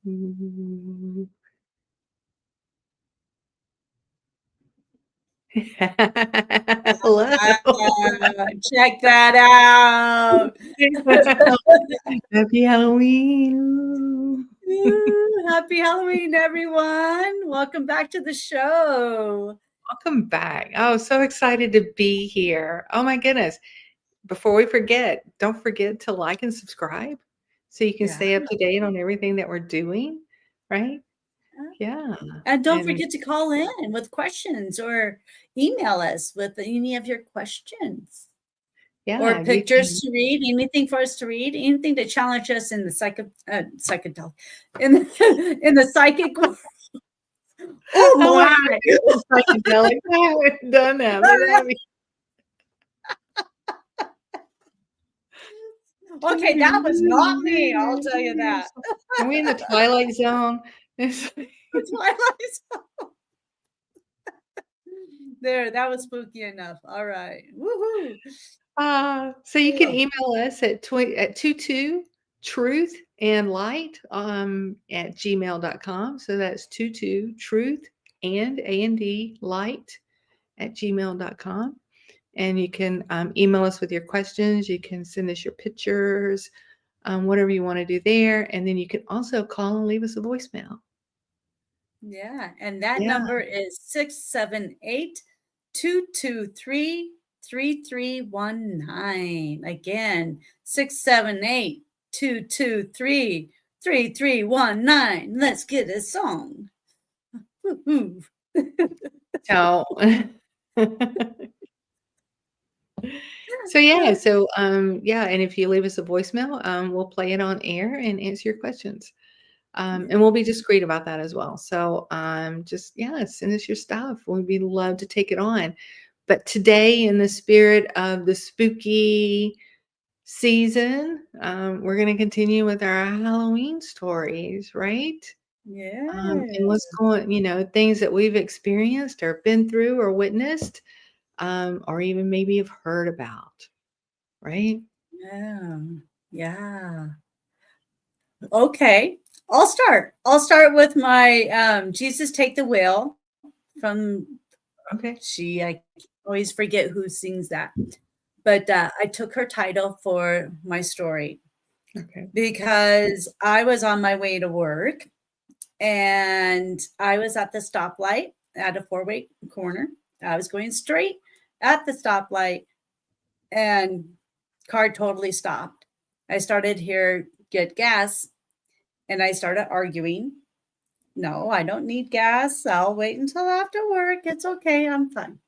Hello. Check that out. Happy Halloween. Happy Halloween, everyone. Welcome back to the show. Welcome back. Oh, so excited to be here. Oh my goodness. Before we forget, don't forget to like and subscribe so you can stay up to date on everything that we're doing, right? Yeah. And don't forget to call in with questions or email us with any of your questions. Yeah, Or pictures to read, anything for us to read, anything to challenge us in the psychedelic, in the psychic world. Oh my! Psychedelic. I haven't done that. Okay, that was not me. I'll tell you that. Are we in the Twilight Zone? The Twilight Zone. There, that was spooky enough. All right. Woohoo. So you can email us at 22truthandlight at gmail.com. So that's 22truth and light at gmail.com. And you can email us with your questions. You can send us your pictures, whatever you want to do there. And then you can also call and leave us a voicemail. Yeah. And that number is 678-223-3319. Again, 678-223-3319. Let's get a song. Woo-hoo. So, and if you leave us a voicemail, we'll play it on air and answer your questions. And we'll be discreet about that as well. So send us your stuff. We'd love to take it on. But today, in the spirit of the spooky season, we're going to continue with our Halloween stories, right? Yeah. And what's going, things that we've experienced or been through or witnessed, or even maybe have heard about, right? Yeah. Yeah. Okay. I'll start. I'll start with my Jesus Take the Wheel from I always forget who sings that. But I took her title for my story. Okay. Because I was on my way to work and I was at the stoplight at a four-way corner. I was going straight at the stoplight and car totally stopped. I started here get gas and I started arguing. No, I don't need gas. I'll wait until after work. It's okay. I'm fine.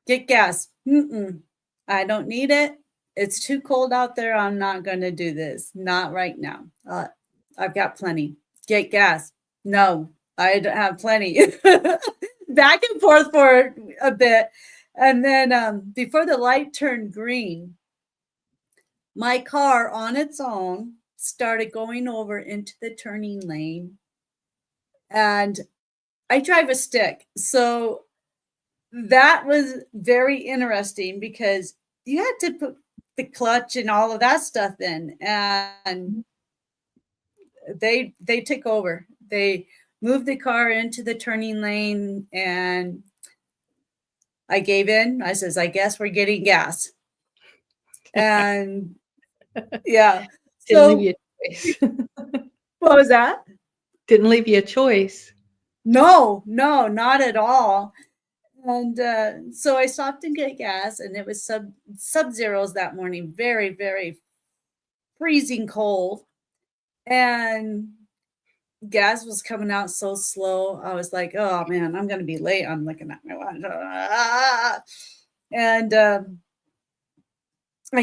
Get gas. I don't need it. It's too cold out there. I'm not going to do this. Not right now. I've got plenty. Get gas. No, I don't have plenty. Back and forth for a bit. And then before the light turned green, my car on its own started going over into the turning lane. And I drive a stick. So that was very interesting because you had to put the clutch and all of that stuff in. And they took over. They moved the car into the turning lane and I gave in. I says, I guess we're getting gas. And yeah. Didn't leave you a choice. What was that? Didn't leave you a choice. No, not at all. And so I stopped and get gas, and it was sub-zeros that morning, very, very freezing cold. And gas was coming out so slow. I was like, oh man, I'm going to be late. I'm looking at my watch. And I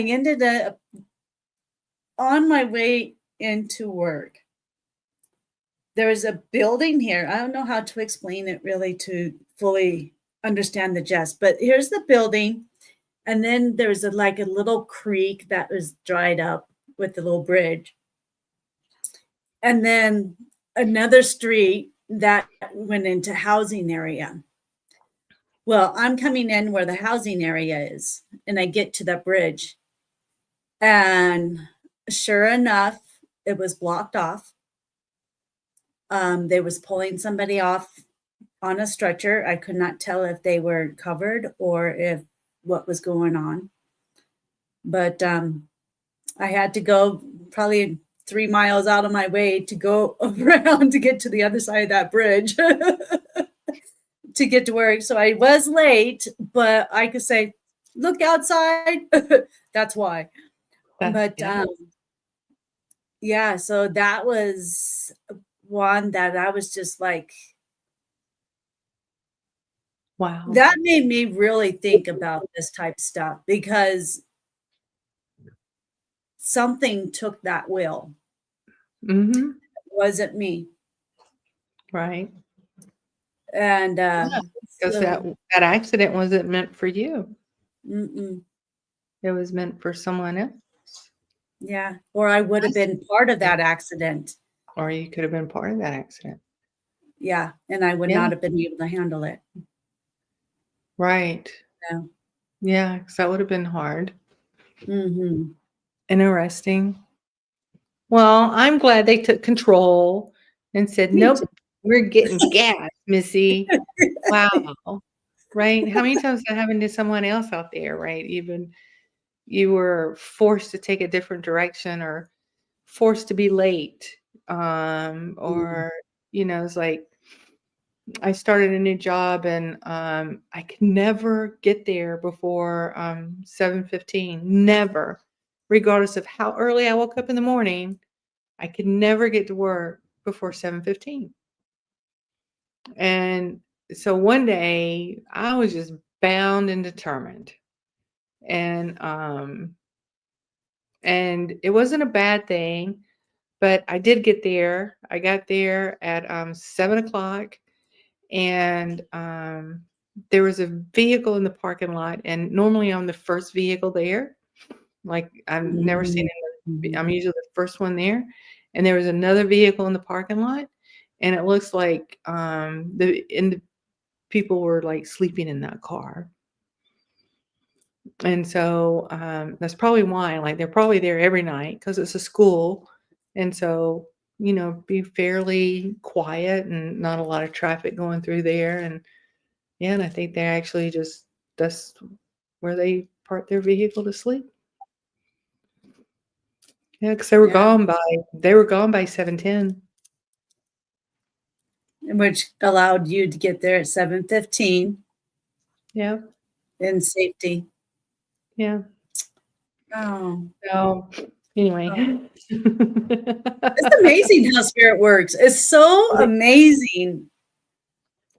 ended up on my way into work. There was a building here. I don't know how to explain it really to fully understand the gist, but here's the building. And then there's like a little creek that was dried up with the little bridge. And then another street that went into housing area. Well, I'm coming in where the housing area is, and I get to the bridge. And sure enough, it was blocked off. They was pulling somebody off on a stretcher. I could not tell if they were covered or if what was going on. But I had to go probably 3 miles out of my way to go around to get to the other side of that bridge to get to work. So I was late, but I could say, look outside. That's why. That's But yeah. yeah, so that was one that I was just like, Wow. that made me really think about this type stuff because something took that will. Mhm. It wasn't me. Right. And Yeah, because so that accident wasn't meant for you. mm-mm, It was meant for someone else. yeah, or I would have That's been part of that accident. or you could have been part of that accident. Yeah, and I would Yeah, not have been able to handle it. right. Yeah. Yeah, 'cause that would have been hard. Mhm. Interesting. Well, I'm glad they took control and said, Me too. "Nope, we're getting gas, Missy." Wow. Right? How many times that happened to someone else out there, right? Even you were forced to take a different direction or forced to be late, Mm, or, it's like I started a new job and, I could never get there before, 7:15, never. Regardless of how early I woke up in the morning, I could never get to work before 7:15. And so one day, I was just bound and determined, and, it wasn't a bad thing, but I did get there. I got there at, 7 o'clock. And there was a vehicle in the parking lot, and normally I'm the first vehicle there. Like I've never seen mhm, it. mhm. I'm usually the first one there, and there was another vehicle in the parking lot, and it looks like the people were like sleeping in that car, and so that's probably why. Like they're probably there every night because it's a school, and so be fairly quiet and not a lot of traffic going through there, and yeah, and I think they actually just that's where they park their vehicle to sleep. Yeah, because Yeah, they were gone by 7:10. which allowed you to get there at 7:15 Yeah, in safety. yeah. Oh, So, oh. anyway. It's amazing how spirit works. It's so amazing.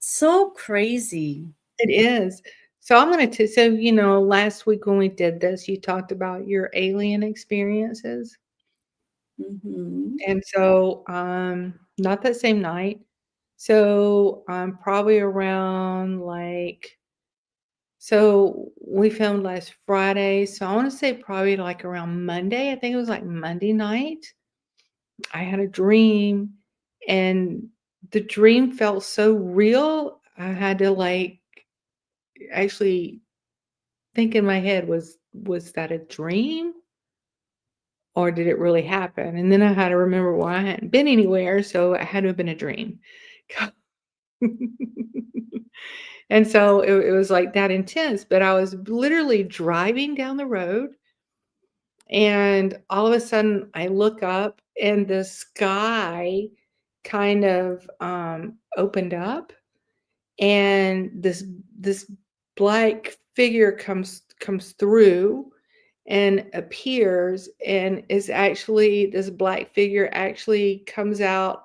So crazy. It is. So I'm gonna last week when we did this, you talked about your alien experiences. Mhm. And so, not that same night. So, probably around so we filmed last Friday, so I wanna say probably, like, around Monday, I think it was, like, Monday night, I had a dream, and the dream felt so real, I had to, like, actually think in my head, "Was that a dream, or did it really happen?" And then I had to remember, well, I hadn't been anywhere, so it had to have been a dream. And so it was, like, that intense, but I was literally driving down the road, and all of a sudden, I look up, and the sky kind of, opened up, and this black figure comes through and appears, and is actually this black figure actually comes out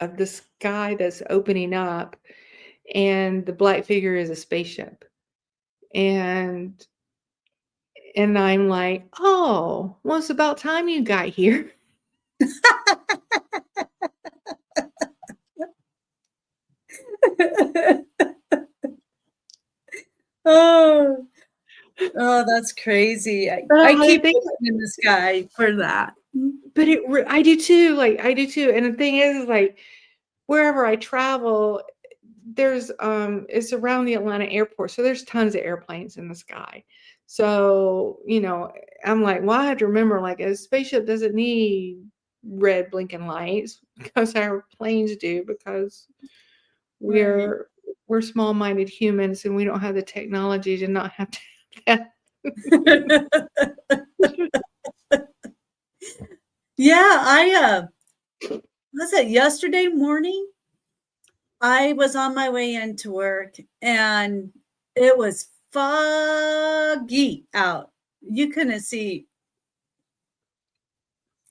of the sky that's opening up, and the black figure is a spaceship. And I'm like, "Oh, well, it's about time you got here." Oh, oh, that's crazy. I I keep think looking in the sky for that. but I do too, like, I do too, and the thing is like, wherever I travel, it's around the Atlanta airport, so there's tons of airplanes in the sky. So, I'm like, well, I have to remember, like, a spaceship doesn't need red blinking lights because our planes do, because Right. we're small-minded humans and we don't have the technology to not have to have that. Yeah, was it yesterday morning? I was on my way into work and it was foggy out. You couldn't see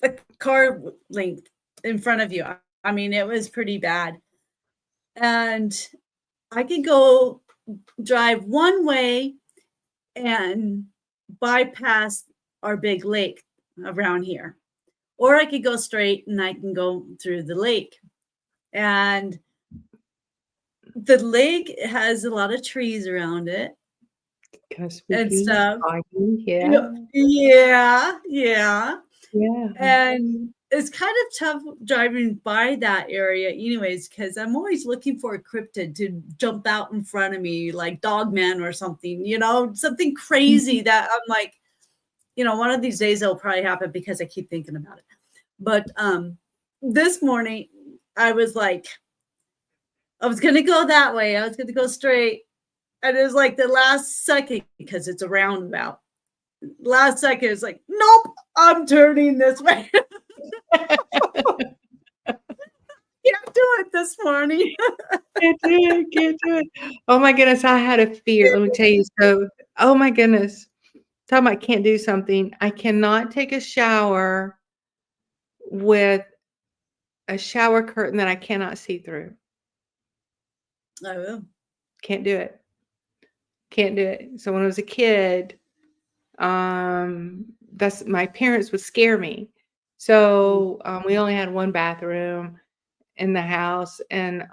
a car length in front of you. I mean, it was pretty bad. And I could go drive one way and bypass our big lake around here. Or I could go straight and I can go through the lake. And the lake has a lot of trees around it Kinda and spooky, stuff. foggy, Yeah, yeah, yeah, yeah. yeah. And it's kind of tough driving by that area anyways, because I'm always looking for a cryptid to jump out in front of me, like Dogman or something, something crazy that I'm like, one of these days it'll probably happen because I keep thinking about it. But this morning I was like, I was gonna go that way. I was gonna go straight. And it was like the last second, because it's a roundabout. Last second, it's like, nope, I'm turning this way. Can't do it this morning. Can't do it, can't do it. Oh my goodness, I had a fear, let me tell you, so oh my goodness, talking about can't do something, I cannot take a shower with a shower curtain that I cannot see through. I will. Can't do it. Can't do it. So when I was a kid, that's my parents would scare me. So, we only had 1 bathroom in the house, and,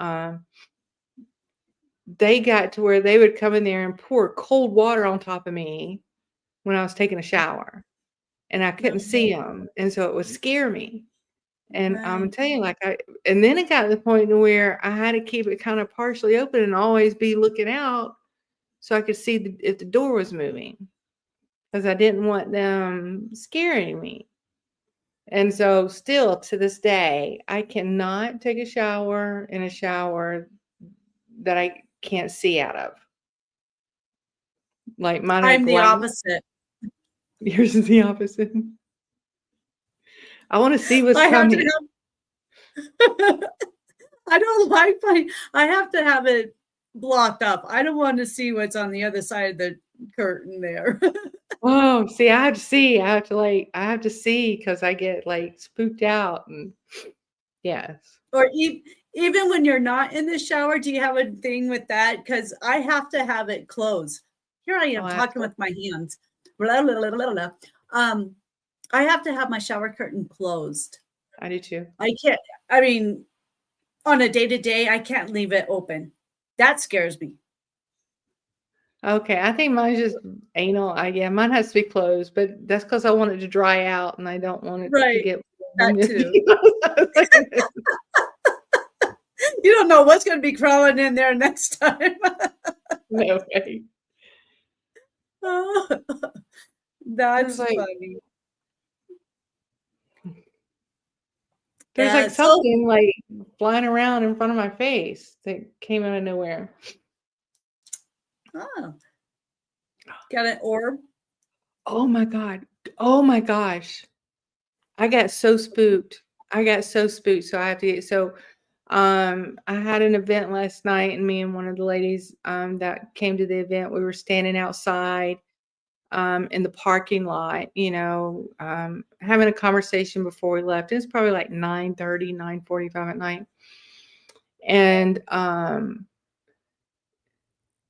they got to where they would come in there and pour cold water on top of me when I was taking a shower, and I couldn't see them, and so it would scare me. And I'm Right. telling you, and then it got to the point to where I had to keep it kind of partially open and always be looking out so I could see if the door was moving, because I didn't want them scaring me. And so still to this day, I cannot take a shower in a shower that I can't see out of. Like mine are I'm the like opposite. yours is the opposite. I want to see what's I have to coming. have I don't like I have to have it blocked up. I don't want to see what's on the other side of the curtain there. Oh, see, I have to see. I have to see because I get like spooked out and yes. Or even when you're not in the shower, do you have a thing with that? Because I have to have it closed. Here I Oh, am talking absolutely. with my hands. Blah, blah, blah, blah, blah. I have to have my shower curtain closed. I do too. I can't, I mean, on a day to day, I can't leave it open. That scares me. Okay, I think mine's just anal. Yeah, mine has to be closed, but that's because I want it to dry out and I don't want it to Right. get That warm. too. You don't know what's going to be crawling in there next time. No way. There's That's like funny. there's Yeah. like So, something like flying around in front of my face that came out of nowhere. oh, got an orb. Oh my God. Oh my gosh. I got so spooked. I got so spooked. So I have to get I had an event last night and me and one of the ladies that came to the event, we were standing outside in the parking lot, having a conversation before we left. It's probably like 9:30, 9:45 at night. And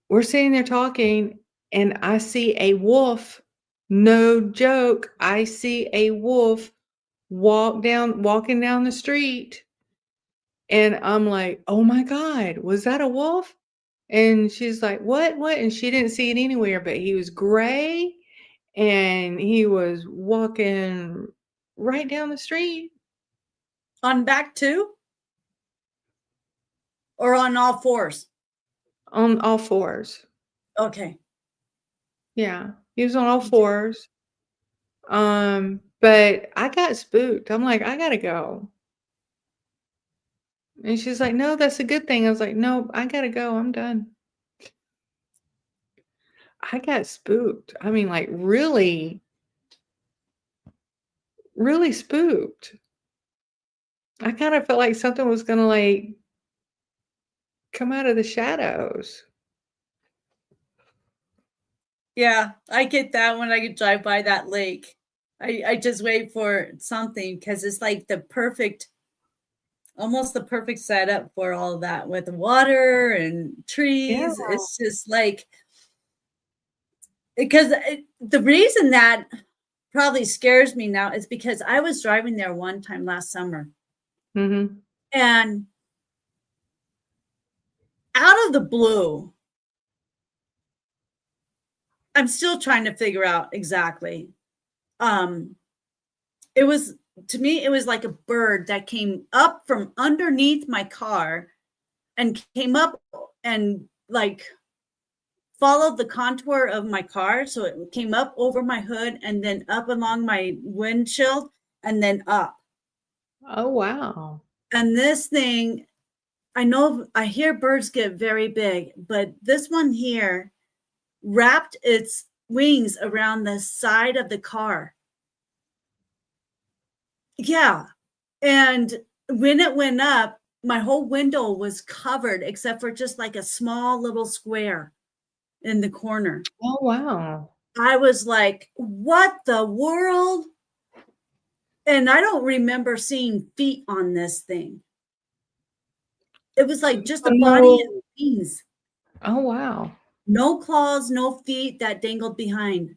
we're sitting there talking, and I see a wolf. No joke. I see a wolf walking down the street. And I'm like, oh my God, was that a wolf? And she's like, what? What? And she didn't see it anywhere, but he was gray and he was walking right down the street On back two or on all fours? on all fours. Okay. Yeah. He was on all Okay. fours. But I got spooked. I'm like, "I gotta go." And she's like, "No, that's a good thing." I was like, "No, I gotta go. I'm done." I got spooked. I mean, like, really, really spooked. I kinda felt like something was gonna, like, come out of the shadows. Yeah, I get that when I could drive by that lake. I just wait for something because it's like the perfect almost the perfect setup for all of that with water and Yeah. trees. It's just like because the reason that probably scares me now is because I was driving there one time last summer, Mhm. and out of the blue, I'm still trying to figure out exactly. Um, it was to me, it was like a bird that came up from underneath my car and came up and like followed the contour of my car. So it came up over my hood and then up along my windshield and then up. Oh, wow. And this thing, I know I hear birds get very big, but this one here wrapped its wings around the side of the car. Yeah. And when it went up, my whole window was covered except for just like a small little square in the corner. Oh, wow. I was like, what the world? And I don't remember seeing feet on this thing. It was like just a body and Oh. wings. Oh, wow. No claws, no feet that dangled behind.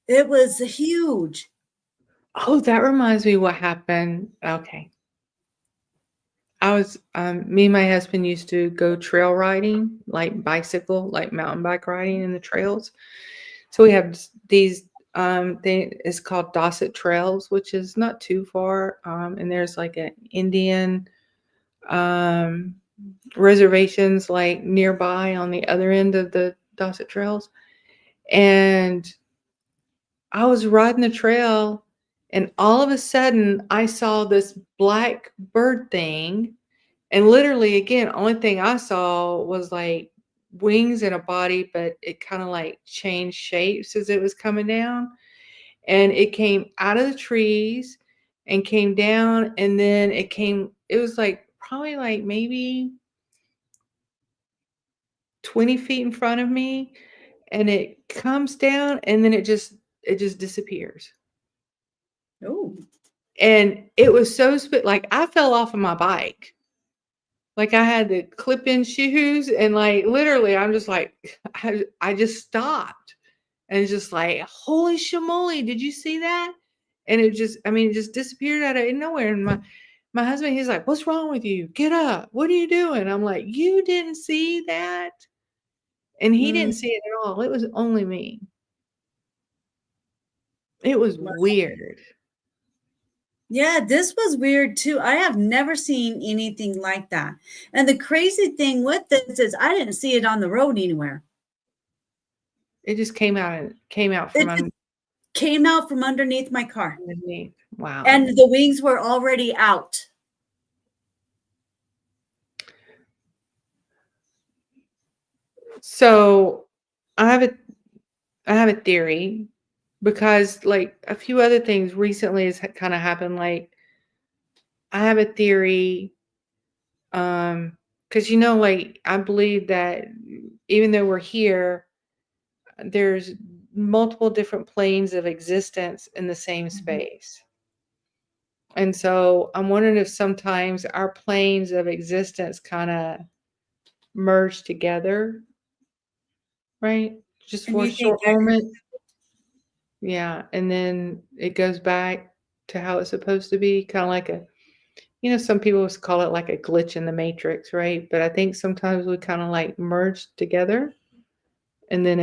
It was huge. Oh, that reminds me what happened. Okay. Me and my husband used to go trail riding, like bicycle, like mountain bike riding in the trails. So we have these, it's called Dosset Trails, which is not too far. And there's like an Indian, um, reservations like nearby on the other end of the Dosset Trails. And I was riding the trail, and all of a sudden, I saw this black bird thing, and literally, again, only thing I saw was, like, wings and a body, but it kinda, like, changed shapes as it was coming down, and it came out of the trees and came down, and then it was, like, probably, like, maybe 20 feet in front of me, and it comes down, and then it just disappears. Oh, And it was so like, I fell off of my bike. Like, I had the clip-in shoes and, like, literally, I'm just like, I just stopped and just like, "Holy shamoly, did you see that?" And it just I mean, it just disappeared out of nowhere, and my husband, he's like, "What's wrong with you? Get up. What are you doing?" I'm like, "You didn't see that?" And he mm, didn't see it at all. It was only me. It was well, weird. yeah, this was weird too. I have never seen anything like that. And the crazy thing with this is I didn't see it on the road anywhere. It just came out from It just came out from underneath my car, underneath. and Wow. the wings were already out. So, I have a I have a theory because, like, a few other things recently has kinda happened, like, I have a theory, because like, I believe that even though we're here, there's multiple different planes of existence in the same Mhm. space. And so, I'm wondering if sometimes our planes of existence kinda merge together, right? Just And for a you think short moment. Yeah, and then it goes back to how it's supposed to be, kinda like some people call it like a glitch in the matrix, right? But I think sometimes we kinda, like, merge together, and then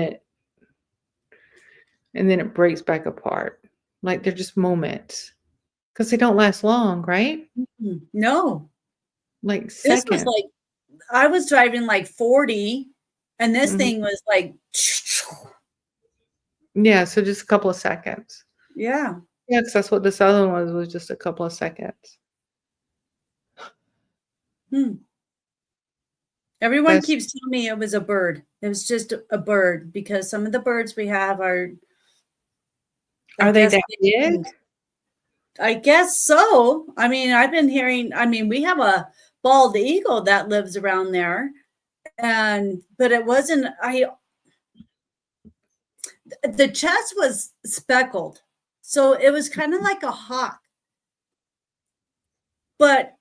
it breaks back apart. Like, they're just moments, because they don't last long, right? no, Like, this was seconds. like I was driving like 40 and this Mhm. thing was like Yeah, so just a couple of seconds. Yeah. Yeah, 'cause that's what this other one was just a couple of seconds. Hmm. Everyone That's keeps telling me it was a bird. It was just a bird because some of the birds we have are, I Are they guess, that big? I guess so. I mean, I've been hearing, I mean, we have a bald eagle that lives around there, and but it wasn't, I the chest was speckled. So it was kind of like a hawk, but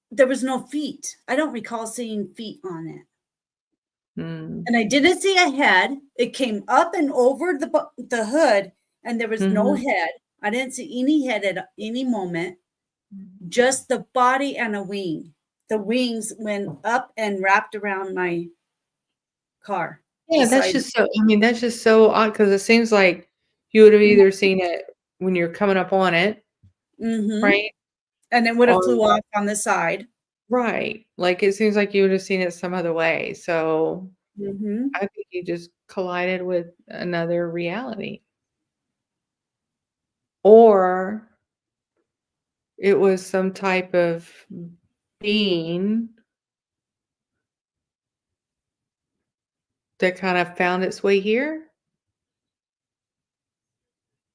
there was no feet. I don't recall seeing feet on it. Mm. And I didn't see a head. It came up and over the hood, and there was no Mhm. head. I didn't see any head at any moment, just the body and a wing. The wings went up and wrapped around my car Yeah, that's beside me. just so I mean, that's just so odd because it seems like you would have either seen it when you're coming up on it, Mm-hmm. right? And it would have Or flew off on the side. right, like, it seems like you would have seen it some other way, so Mm-hmm. I think you just collided with another reality. Or it was some type of being that kind of found its way here,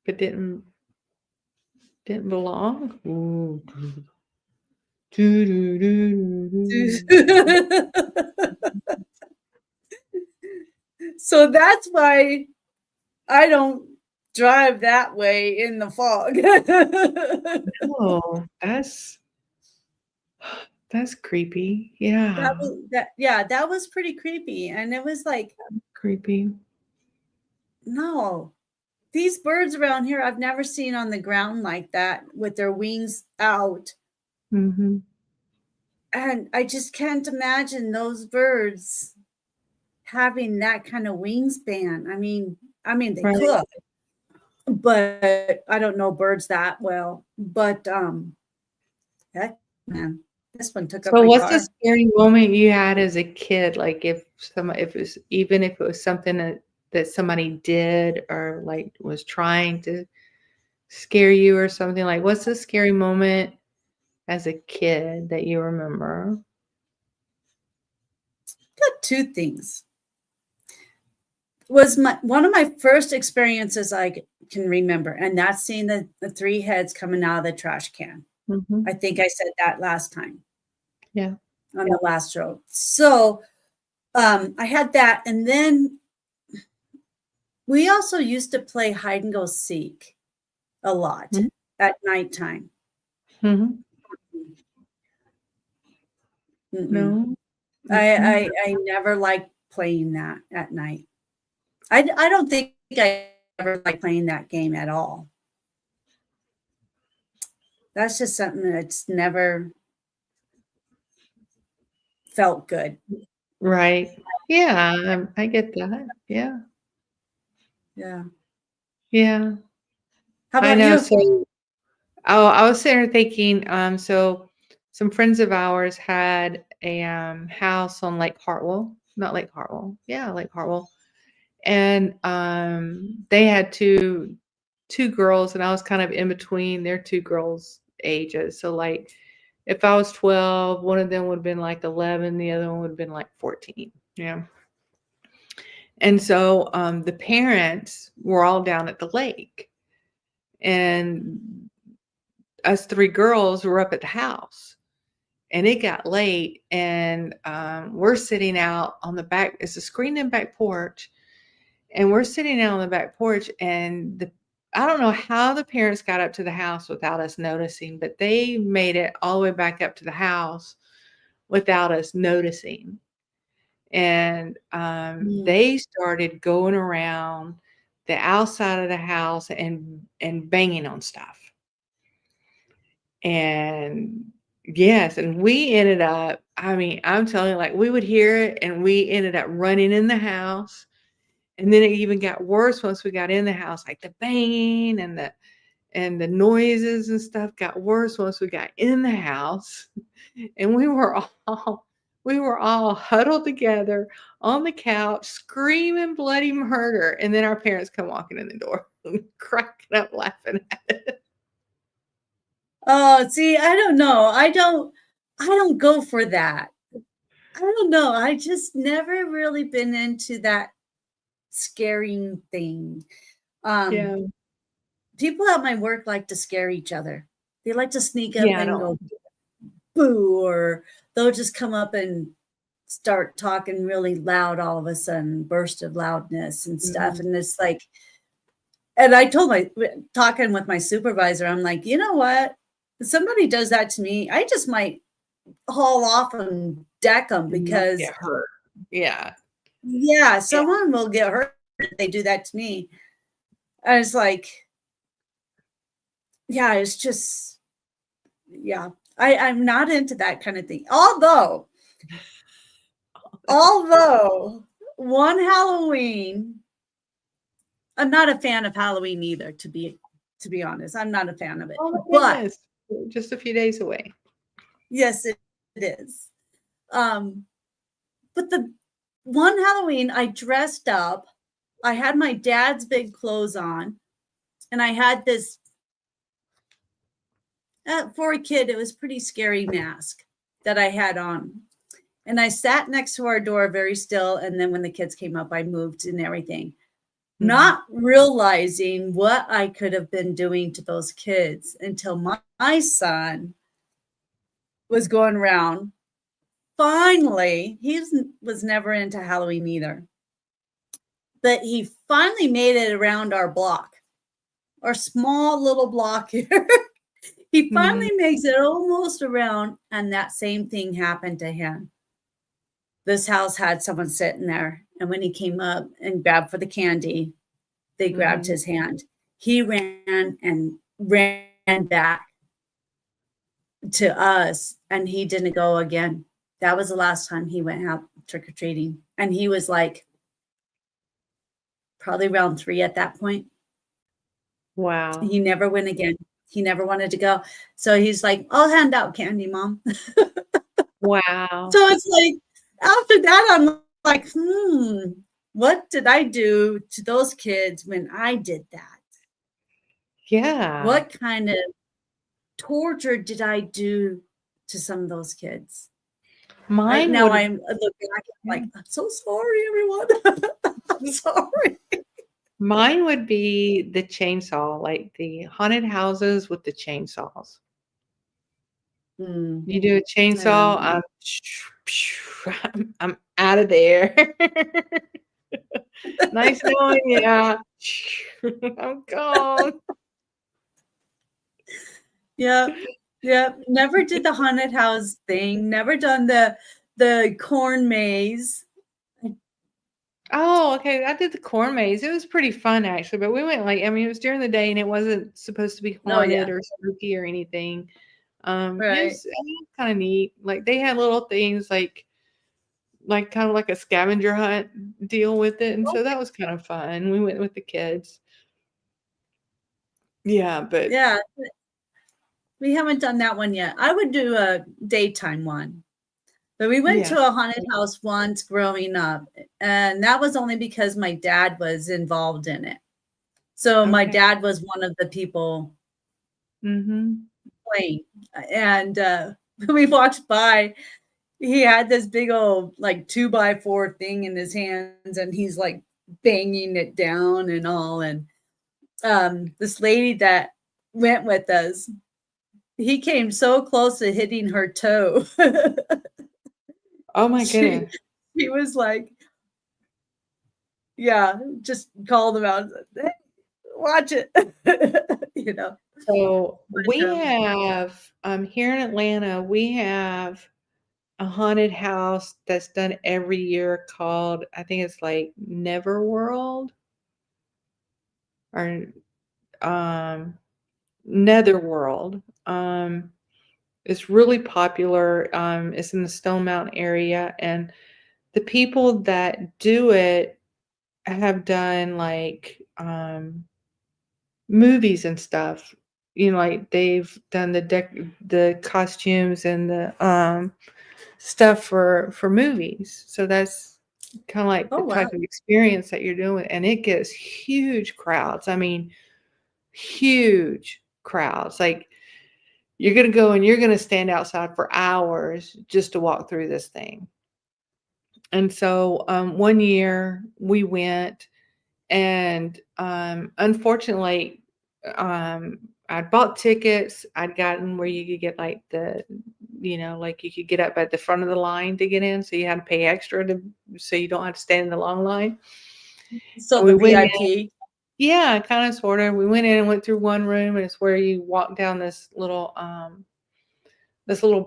but didn't belong. Ooh. Doo, doo, doo, doo, doo. So that's why I don't drive that way in the fog. Oh, that's creepy. Yeah, That was pretty creepy. And it was like, creepy. no, these birds around here I've never seen on the ground like that with their wings out. Mhm. And I just can't imagine those birds having that kind of wingspan. I mean they Right. could, but I don't know birds that well. But heck, man, this one took up So my what's a car. scary moment you had as a kid? Like if it was even if it was something that somebody did or like was trying to scare you or something, like what's a scary moment as a kid that you remember? Got two things. Was my one of my first experiences can remember, and that's seeing the three heads coming out of the trash can. I Mhm. think I said that last time Yeah. on the last show. So I had that, and then we also used to play hide and go seek a lot Mhm. at nighttime. Mhm. Mm-mm. No. I, Mm-mm. I never liked playing that at night. I don't think I ever liked playing that game at all. That's just something that's never felt good. Right. Yeah, I get that. Yeah. Yeah. Yeah. How I about know. you? So oh, I was sitting there thinking, so some friends of ours had a house on Lake Hartwell, not Lake Hartwell. Yeah, Lake Hartwell. And they had two girls, and I was kind of in between their two girls' ages. So like if I was 12, one of them would have been like 11, the other one would have been like 14. Yeah. And so the parents were all down at the lake. And us three girls were up at the house. And it got late, and we're sitting out on the back. It's a screened in back porch, and we're sitting out on the back porch. And I don't know how the parents got up to the house without us noticing, but they made it all the way back up to the house without us noticing. And Mm. they started going around the outside of the house and banging on stuff. And yes, and we ended up, I mean, I'm telling you, like, we would hear it, and we ended up running in the house, and then it even got worse once we got in the house, like, the banging and the noises and stuff got worse once we got in the house, and we were all We were all huddled together on the couch, screaming bloody murder, and then our parents come walking in the door, cracking up laughing at it. Oh, see, I don't know. I don't go for that. I don't know. I just never really been into that scaring thing. Yeah. People at my work like to scare each other. They like to sneak up Yeah, I and don't go boo, or they'll just come up and start talking really loud all of a sudden, burst of loudness and stuff. mhm. And it's like, and I told talking with my supervisor, I'm like, you know what? If somebody does that to me, I just might haul off and deck them You might because, get hurt. Yeah. yeah, Yeah. someone will get hurt if they do that to me. I was like, yeah, it's just, yeah, I'm not into that kind of thing. Although one Halloween, I'm not a fan of Halloween either, to be honest. I'm not a fan of it. Oh my But goodness. Just a few days away. yes, it is. Um, but the one Halloween I dressed up, I had my dad's big clothes on, and I had this for a kid, it was pretty scary mask that I had on. And I sat next to our door very still. And then when the kids came up, I moved and everything, Mhm. not realizing what I could have been doing to those kids until my son was going around. Finally, was never into Halloween either, but he finally made it around our block, our small little block here. He Mhm. finally makes it almost around, and that same thing happened to him. This house had someone sitting there, and when he came up and grabbed for the candy, they grabbed Mhm. his hand. He ran back to us, and he didn't go again. That was the last time he went out trick or treating, and he was like probably around 3 at that point. Wow. He never went again. He never wanted to go. So he's like, "I'll hand out candy, mom." Wow. So it's like after that, I'm like, what did I do to those kids when I did that? Yeah. What kind of torture did I do to some of those kids? Mine Now would I'm look back, I'm like, yeah. I'm so sorry, everyone. I'm sorry. Mine would be the chainsaw, like the haunted houses with the chainsaws. Mm, You do a yeah. chainsaw, I'm out of there. Nice knowing ya. I'm gone. Yeah. Yeah. Never did the haunted house thing. Never done the corn maze. Oh, okay. I did the corn maze. It was pretty fun actually, but we went like I mean, it was during the day and it wasn't supposed to be Oh yeah. haunted or spooky or anything. Right. It was kind of neat. Like they had little things like kind of like a scavenger hunt deal with it, and so that was kind of fun. We went with the kids. Yeah, but Yeah. We haven't done that one yet. I would do a daytime one. But we went yeah. to a haunted house once growing up, and that was only because my dad was involved in it. So my Okay. dad was one of the people Mhm. playing, and when we walked by, he had this big old like 2x4 thing in his hands, and he's like banging it down and all. And this lady that went with us, he came so close to hitting her toe. Oh my she goodness. she was like, yeah, just called him out. Hey, watch it, you know. So we But, have here in Atlanta, we have a haunted house that's done every year called I think it's like Neverworld or um Netherworld. It's really popular. It's in the Stone Mountain area, and the people that do it have done like movies and stuff. Like they've done the costumes and the stuff for movies. So that's kind of like Oh, the wow. type of experience that you're doing, and it gets huge crowds. I mean, huge crowds. Like you're gonna go and you're gonna stand outside for hours just to walk through this thing. And so one year we went, and unfortunately, I'd bought tickets. I'd gotten where you could get like like you could get up at the front of the line to get in. So you had to pay extra so you don't have to stand in the long line. So And the we went in, VIP. yeah, kind of sort of. We went in and went through one room, and it's where you walk down this little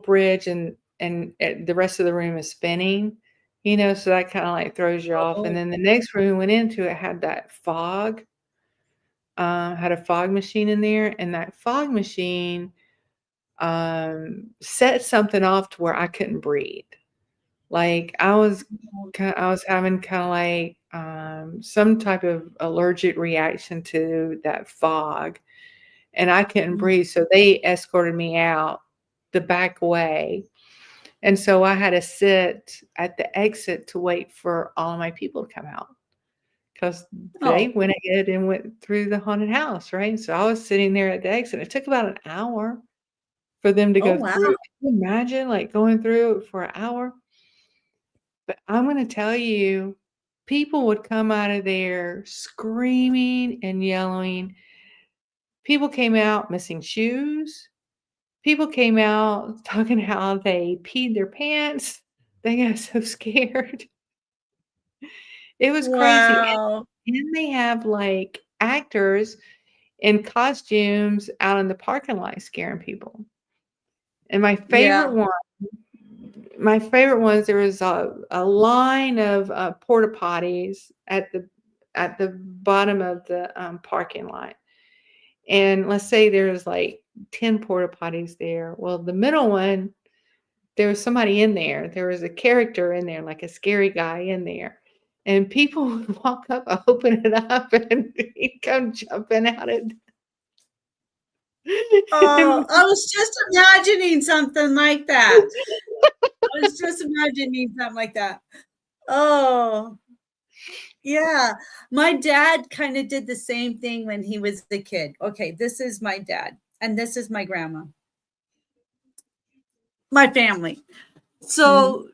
bridge, and the rest of the room is spinning, so that kind of like throws you off. And Oh, then the next room we went into, it had that fog, had a fog machine in there, and that fog machine set something off to where I couldn't breathe. Like I was having kind of like some type of allergic reaction to that fog, and I couldn't mm. breathe. So they escorted me out the back way. And so I had to sit at the exit to wait for all of my people to come out because they Oh, went ahead and went through the haunted house, right? So I was sitting there at the exit. It took about an hour for them to oh, go wow. through. Can you imagine like going through it for an hour? But I'm going to tell you, people would come out of there screaming and yelling. People came out missing shoes. People came out talking how they peed their pants. They got so scared. It was crazy. Wow. And they have, like, actors in costumes out in the parking lot scaring people. And Yeah. my favorite ones, there was a line of, porta potties at the bottom of the, parking lot. And let's say there's, like, 10 porta potties there. Well, the middle one, there was somebody in there. There was a character in there, like a scary guy in there. And people would walk up, open it up, and he'd come jumping out at Oh, and I was just imagining something like that. I was just imagining something like that. Oh, yeah. My dad kind of did the same thing when he was a kid. Okay, this is my dad, and this is my grandma, my family. Mhm. So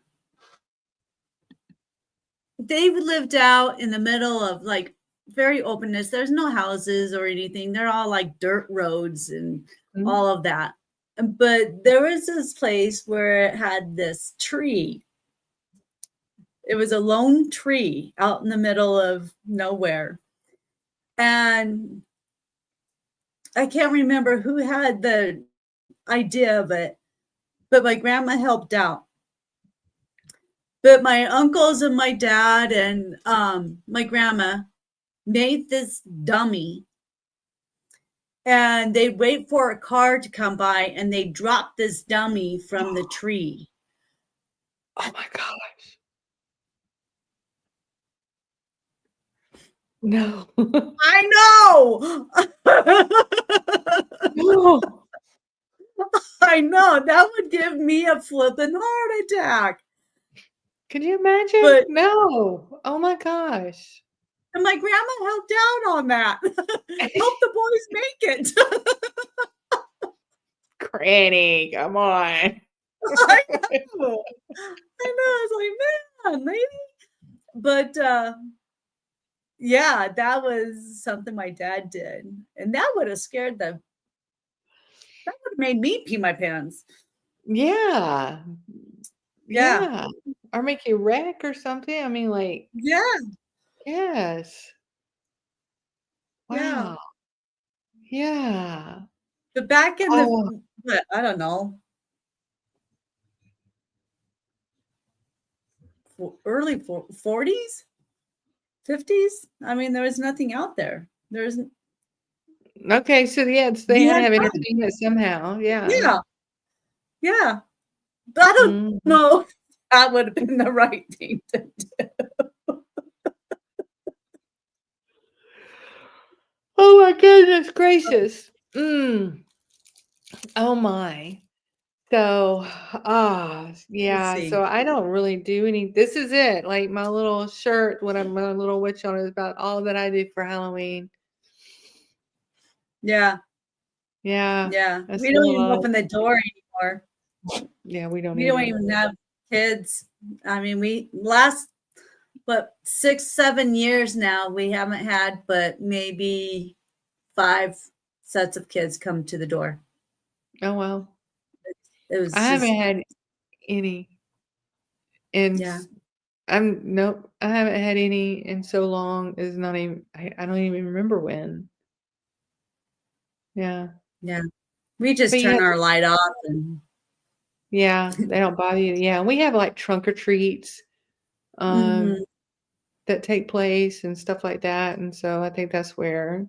they lived out in the middle of like very openness. There's no houses or anything. They're all like dirt roads and Mhm. all of that. But there was this place where it had this tree. It was a lone tree out in the middle of nowhere. And I can't remember who had the idea of it, but my grandma helped out. But my uncles and my dad and my grandma made this dummy, and they'd wait for a car to come by and they drop this dummy from the tree. Oh my gosh. No. I know. No. I know that would give me a flippin' heart attack. Could you imagine? But No. Oh my gosh. and my grandma helped out on that. Help the boys make it. Granny, come on. I know. I know. I was like, man, lady. But yeah, that was something my dad did. And that would have scared the that would have made me pee my pants. Yeah. Yeah. Yeah. Or make you wreck or something. I mean, like, Yeah. yes. Yeah. Wow. Yeah. But back in the Oh, what, I don't know, early 40s, 50s. I mean, there was nothing out there. There's okay. So, yeah, they we had to had have fun. entertainment somehow. Yeah. Yeah. Yeah. But I don't Mhm. know if that would have been the right thing to do. Oh my goodness gracious. Mm. Oh my. So, Let's yeah, see. so I don't really do any this is it, like, my little shirt, what I'm my little witch on is about all that I do for Halloween. Yeah, Yeah, yeah. that's We a don't even lot. open the door anymore. Yeah, we don't We don't either. even have kids. I mean, we last but 6, 7 years now, we haven't had but maybe 5 sets of kids come to the door. Oh, well. It I was haven't just, had any in yeah, s nope, I haven't had any in so long, it's not even I don't even remember when. Yeah. yeah. We just But yeah turn our light off and yeah, they don't bother you. Yeah, we have, like, trunk or treats, um, mhm. that take place and stuff like that, and so I think that's where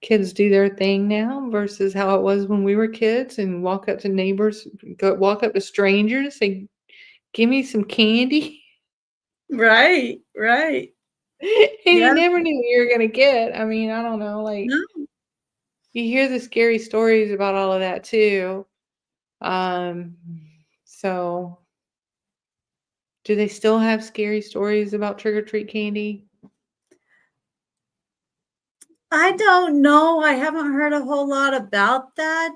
kids do their thing now versus how it was when we were kids and walk up to neighbors, walk up to strangers, say, "Give me some candy." Right, right. And you Yeah, never knew what you were gonna get. I mean, I don't know, like, no. you hear the scary stories about all of that too. Um, so do they still have scary stories about trick or treat candy? I don't know. I haven't heard a whole lot about that.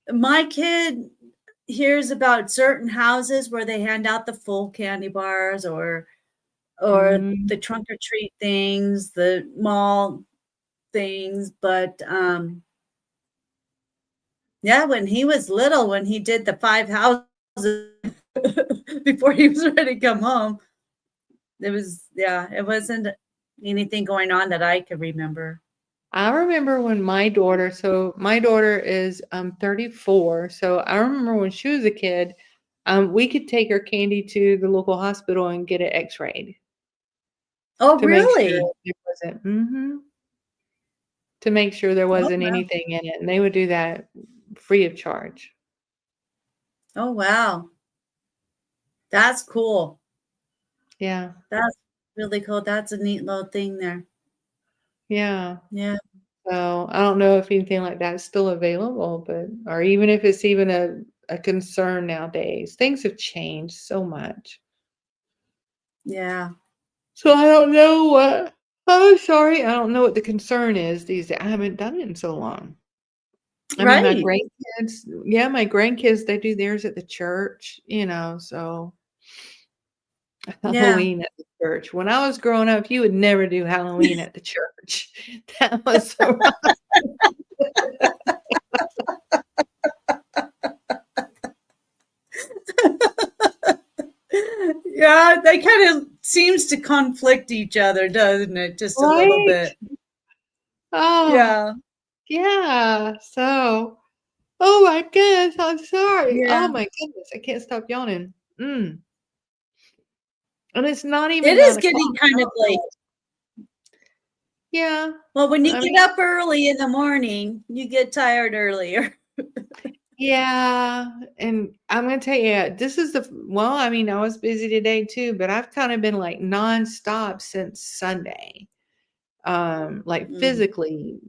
My kid hears about certain houses where they hand out the full candy bars or Mm, the trunk or treat things, the mall things, but yeah, when he was little, when he did the 5 houses before he was ready to come home, it was yeah, it wasn't anything going on that I could remember. I remember when my daughter is 34, so I remember when she was a kid, we could take her candy to the local hospital and get it x-rayed Oh, to make sure really? there wasn't to make sure there Oh, wasn't wow. anything in it, and they would do that free of charge. Oh, wow. That's cool. Yeah. That's really cool. That's a neat little thing there. Yeah. Yeah. So, I don't know if anything like that is still available, but or even if it's even a concern nowadays. Things have changed so much. Yeah. So, I don't know what oh, sorry, I don't know what the concern is these days. I haven't done it in so long. I mean, Right. my grandkids, they do theirs at the church, so Yeah. Halloween at the church. When I was growing up, you would never do Halloween at the church. That was so Yeah, they kind of seems to conflict each other, doesn't it? Just a little right? bit. Oh, Yeah. yeah. So, oh my goodness, I'm sorry. Yeah. Oh my goodness, I can't stop yawning. Mm. And it's not It even is 9 o'clock. getting kind of late. Yeah. Well, when you I get mean, up early in the morning, you get tired earlier. yeah, and I'm gonna tell you, this is well, I mean, I was busy today too, but I've kind of been like nonstop since Sunday. Like Mm, physically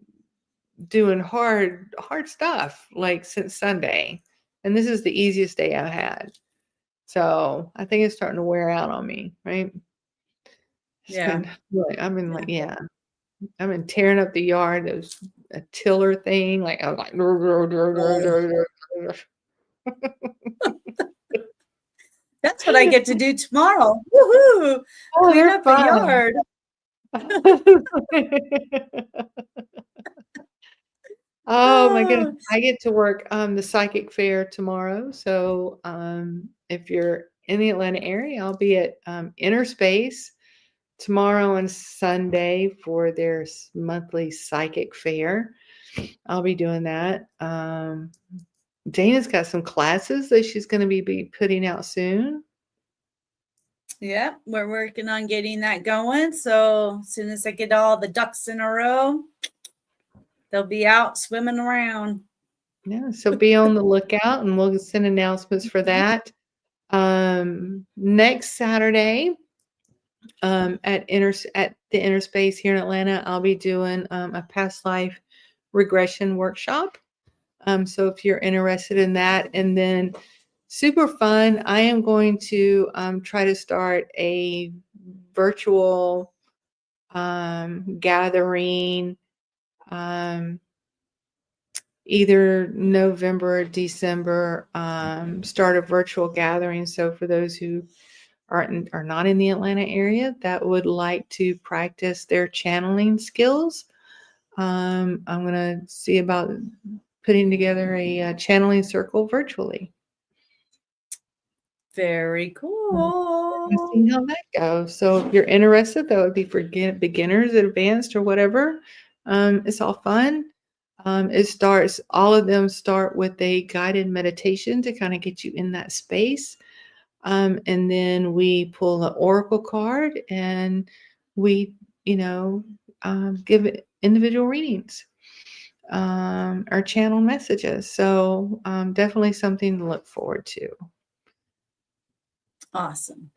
doing hard stuff like since Sunday. And this is the easiest day I've had. So I think it's starting to wear out on me, right? It's yeah. been like I've been like, Yeah. yeah, I've been tearing up the yard. It was a tiller thing. Like I was like Oh, that's what I get to do tomorrow. Woohoo! oh, Clean they're up the fun. yard. Oh my goodness. Oh, I get to work the psychic fair tomorrow. So if you're in the Atlanta area, I'll be at Inner Space tomorrow and Sunday for their monthly psychic fair. I'll be doing that. Dana's got some classes that she's going to be putting out soon. yeah, we're working on getting that going. So as soon as I get all the ducks in a row, they'll be out swimming around. Yeah, so be on the lookout and we'll send announcements for Mhm. that. Next Saturday, at the Inner Space here in Atlanta, I'll be doing a past life regression workshop. So if you're interested in that, and then super fun, I am going to try to start a virtual gathering um, either November or December. Start a virtual gathering. So for those who are not in the Atlanta area that would like to practice their channeling skills, I'm going to see about putting together a channeling circle virtually. Very cool. And see how that goes. So if you're interested, that would be for beginners, advanced, or whatever. It's all fun. All of them start with a guided meditation to kind of get you in that space. And then we pull the oracle card and we, give it individual readings or channel messages. So definitely something to look forward to. Awesome.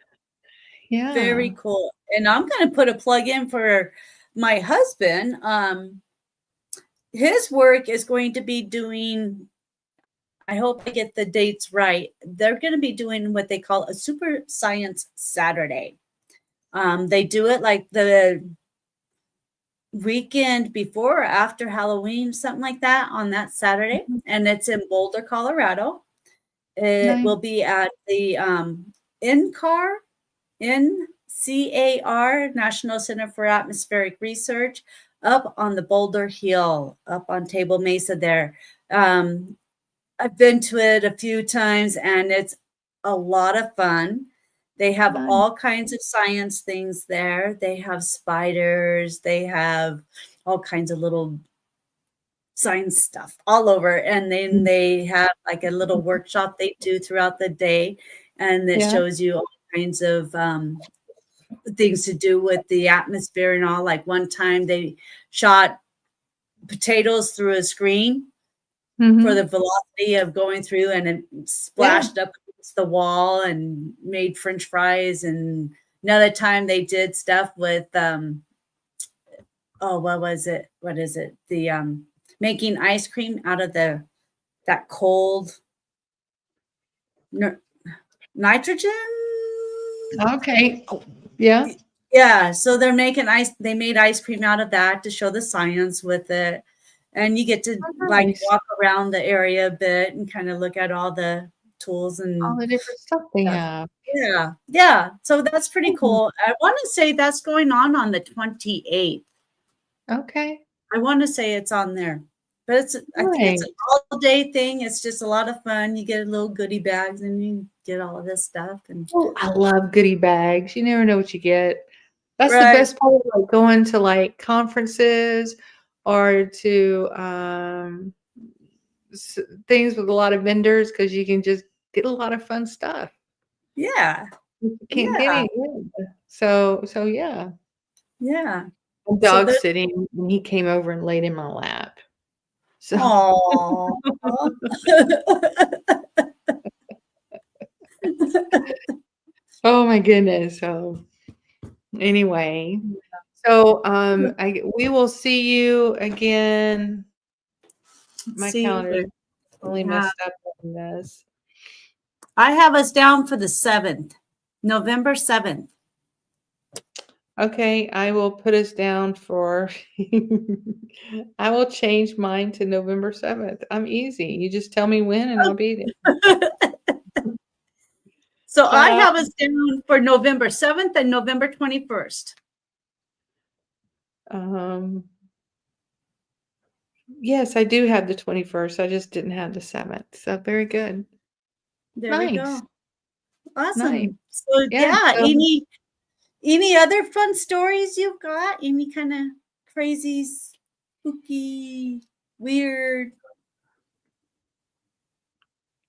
Yeah. Very cool. And I'm going to put a plug in for my husband. His work is going to be doing, I hope I get the dates right. They're going to be doing what they call a Super Science Saturday. They do it like the weekend before or after Halloween, something like that, on that Saturday. And it's in Boulder, Colorado. It Nice. will be at the NCAR, National Center for Atmospheric Research, up on the Boulder Hill, up on Table Mesa there. I've been to it a few times and it's a lot of fun. They have Nice. all kinds of science things there. They have spiders. They have all kinds of little science stuff all over. And then they have like a little workshop they do throughout the day. And it Yeah. shows you all kinds of things to do with the atmosphere and all. Like one time they shot potatoes through a screen for the velocity of going through, and it splashed up against the wall and made French fries. And another time they did stuff with what is it? The making ice cream out of that cold nitrogen. Okay. Yeah. Yeah. So they're making they made ice cream out of that to show the science with it. And you get to like walk around the area a bit and kind of look at all the tools and all the different stuff they have. Yeah. Yeah. So that's pretty cool. I want to say that's going on the 28th. Okay. I want to say it's on there. But I think it's an all-day thing. It's just a lot of fun. You get little goodie bags and you get all of this stuff. And I love goodie bags. You never know what you get. That's the best part of like going to like conferences or to things with a lot of vendors, because you can just get a lot of fun stuff. Yeah. You can't get it. So yeah. Yeah. Dog sitting, and he came over and laid in my lap. So oh my goodness. So anyway, so we will see you again. My calendar is really messed up on this. I have us down for the 7th, November 7th. Okay, I will put us down for I will change mine to November 7th. I'm easy. You just tell me when and I'll be there. So I have us down for November 7th and November 21st. Yes, I do have the 21st. I just didn't have the 7th. So very good. There we go. Awesome. Nice. So yeah, any other fun stories you've got? Any kind of crazy, spooky, weird?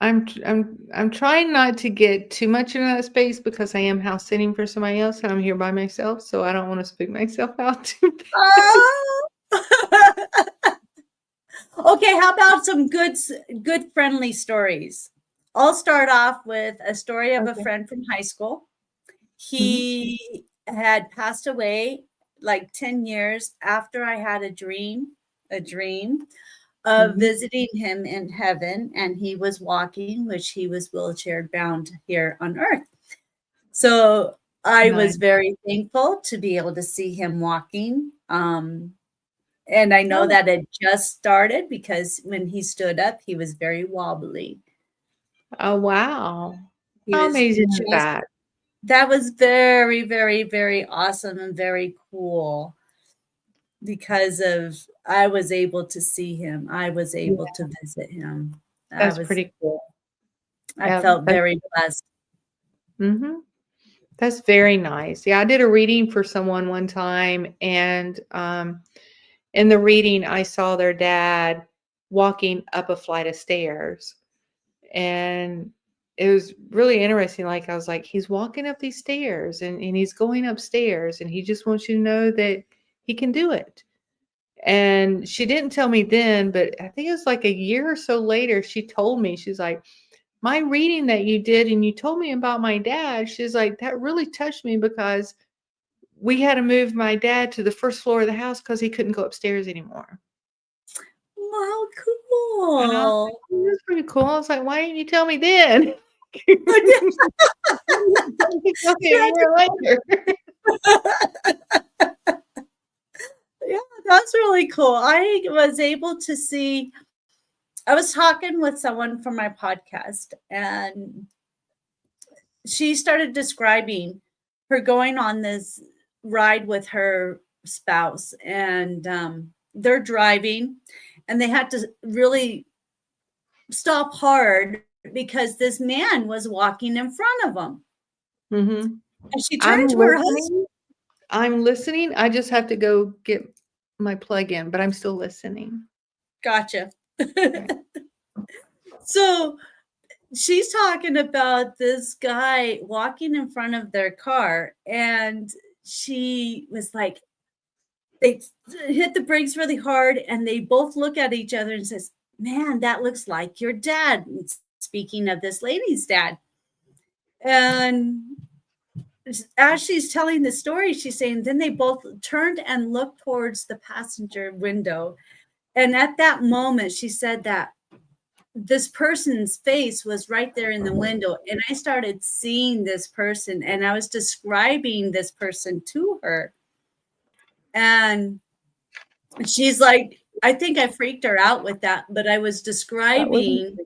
I'm trying not to get too much in that space because I am house sitting for somebody else and I'm here by myself, so I don't want to spook myself out too bad. Okay, how about some good friendly stories? I'll start off with a story of a friend from high school. He had passed away like 10 years after I had a dream of Mhm. visiting him in heaven, and he was walking, which he was wheelchair bound here on earth. So I was Nice. very thankful to be able to see him walking. And I know Oh, that it just started because when he stood up, he was very wobbly. oh, wow. He How was amazing is just, that? that was very, very, very awesome and very cool because of I was able to see him. I was Yeah, able to visit him. that's pretty cool. I Yeah, felt that's very blessed. mhm. That's very nice. Yeah, I did a reading for someone one time, and, in the reading, I saw their dad walking up a flight of stairs, and it was really interesting, like, I was like, "He's walking up these stairs, and he's going upstairs, and he just wants you to know that he can do it." And she didn't tell me then, but I think it was like a year or so later, she told me, she's like, "My reading that you did and you told me about my dad," she's like, "that really touched me because we had to move my dad to the first floor of the house because he couldn't go upstairs anymore." Wow, And I was like, cool. "Oh, that's pretty cool." I was like, "Why didn't you tell me then?" You told me a year later. Yeah, that's really cool. I was able to see I was talking with someone from my podcast, and she started describing her going on this ride with her spouse, and they're driving, and they had to really stop hard because this man was walking in front of them. Mhm. And she I'm turned to her husband. listening. I'm listening. I just have to go get my plug in, but I'm still listening. Gotcha. Right. So she's talking about this guy walking in front of their car, and she was like, they hit the brakes really hard, and they both look at each other and says, "Man, that looks like your dad." Speaking of this lady's dad. And as she's telling the story, she's saying, then they both turned and looked towards the passenger window. And at that moment, she said that this person's face was right there in the window. And I started seeing this person, and I was describing this person to her. And she's like, I think I freaked her out with that, but I was That wasn't describing,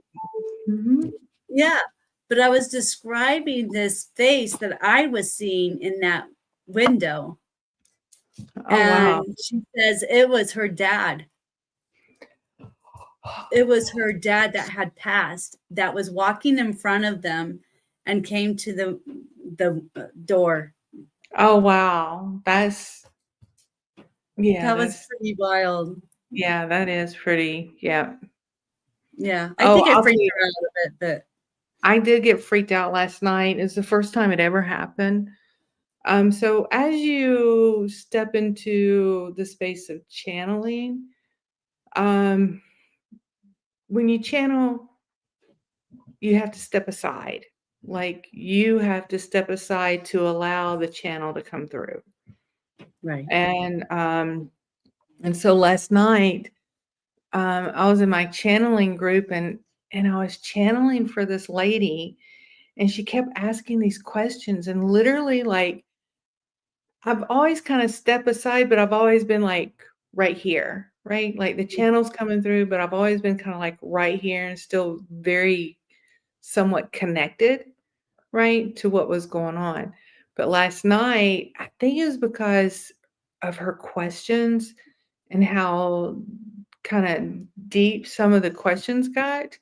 mhm. yeah, but I was describing this face that I was seeing in that window. Oh, wow. And she says it was her dad. It was her dad that had passed, that was walking in front of them and came to the door. Oh, wow. That was That's pretty wild. yeah, that is pretty yeah. Yeah, I Oh, think I I'll tell freaked you, her out a bit, but I did get freaked out last night. It's the first time it ever happened. So as you step into the space of channeling, um, when you channel, you have to step aside. Like, you have to step aside to allow the channel to come through. right. And, so last night, I was in my channeling group, and I was channeling for this lady, and she kept asking these questions, and literally, like, I've always kinda stepped aside, but I've always been, like, right here, right? Like, the channel's coming through, but I've always been kinda, like, right here and still very somewhat connected, right, to what was going on. But last night, I think it was because of her questions and how kinda deep some of the questions got,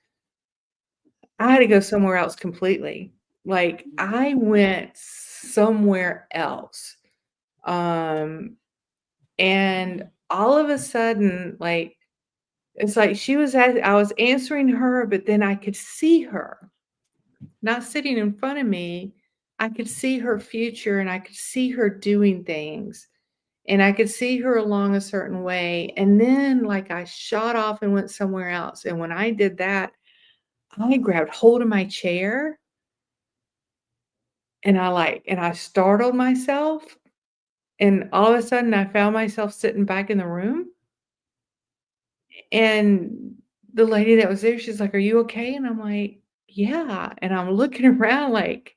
I had to go somewhere else completely. Like, I went somewhere else. Um, and all of a sudden, like, it's like she was I was answering her, but then I could see her, not sitting in front of me. I could see her future, and I could see her doing things, and I could see her along a certain way. And then, like, I shot off and went somewhere else. And when I did that, I grabbed hold of my chair, and I startled myself, and all of a sudden I found myself sitting back in the room. And the lady that was there, she's like, "Are you okay?" And I'm like, "Yeah." And I'm looking around like,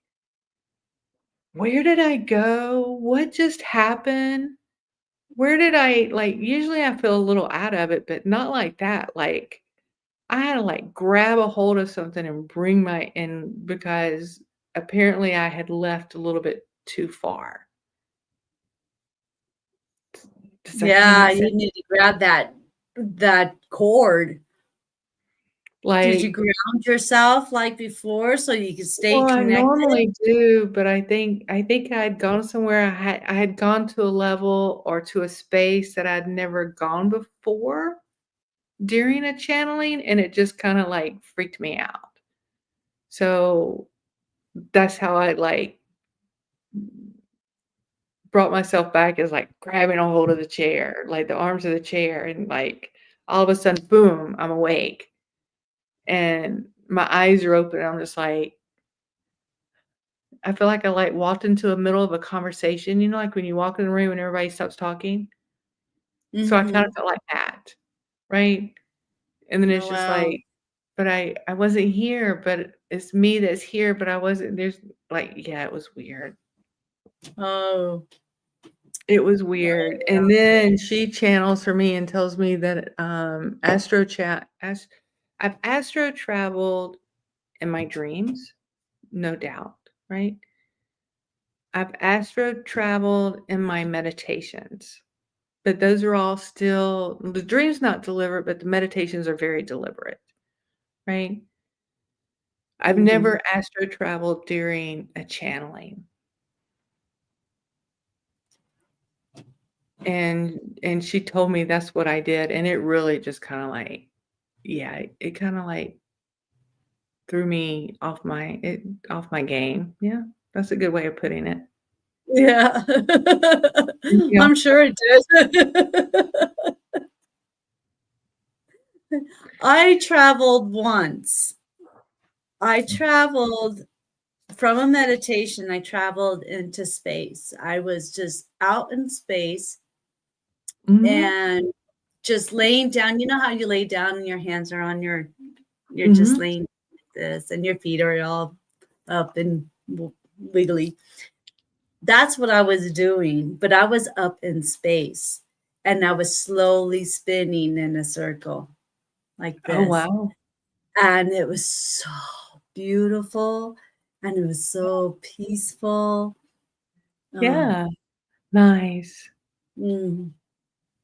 "Where did I go? What just happened? Where did I" like, usually I feel a little out of it, but not like that. Like, I had to, like, grab a hold of something and bring my in because apparently I had left a little bit too far. Does that kinda Yeah, make sense? you need to grab that cord. Did you Like, ground yourself like before so you could stay well, I connected? normally do, but I think I had gone somewhere, I had gone to a level or to a space that I'd never gone before during a channeling, and it just kinda, like, freaked me out. So, that's how I, like, brought myself back is, like, grabbing a hold of the chair, like, the arms of the chair, and, like, all of a sudden, boom, I'm awake, and my eyes are open, I'm just like I feel like I, like, walked into the middle of a conversation, like, when you walk in the room and everybody stops talking? So I kinda Mhm. felt like that, right? And then Oh, it's just wow. like, but I wasn't here, but it's me that's here, but I wasn't yeah, it was weird. Oh, It was weird, and then she channels for me and tells me that, I've astro traveled in my dreams, no doubt, right? I've astro traveled in my meditations, but those are all still the dream's not deliberate, but the meditations are very deliberate, right? I've mhm. never astro traveled during a channeling, and she told me that's what I did, and it really just kinda like yeah, it kinda, like, threw me off my game. Yeah, that's a good way of putting it. Yeah. Yeah. I'm sure it did. I traveled once. I traveled from a meditation, I traveled into space. I was just out in space Mhm, and just laying down. You know how you lay down and your hands are on you're just mhm. laying like this and your feet are all up and wiggly. That's what I was doing, but I was up in space and I was slowly spinning in a circle like Oh, this. wow. And it was so beautiful and it was so peaceful. Oh, Yeah, nice, mm.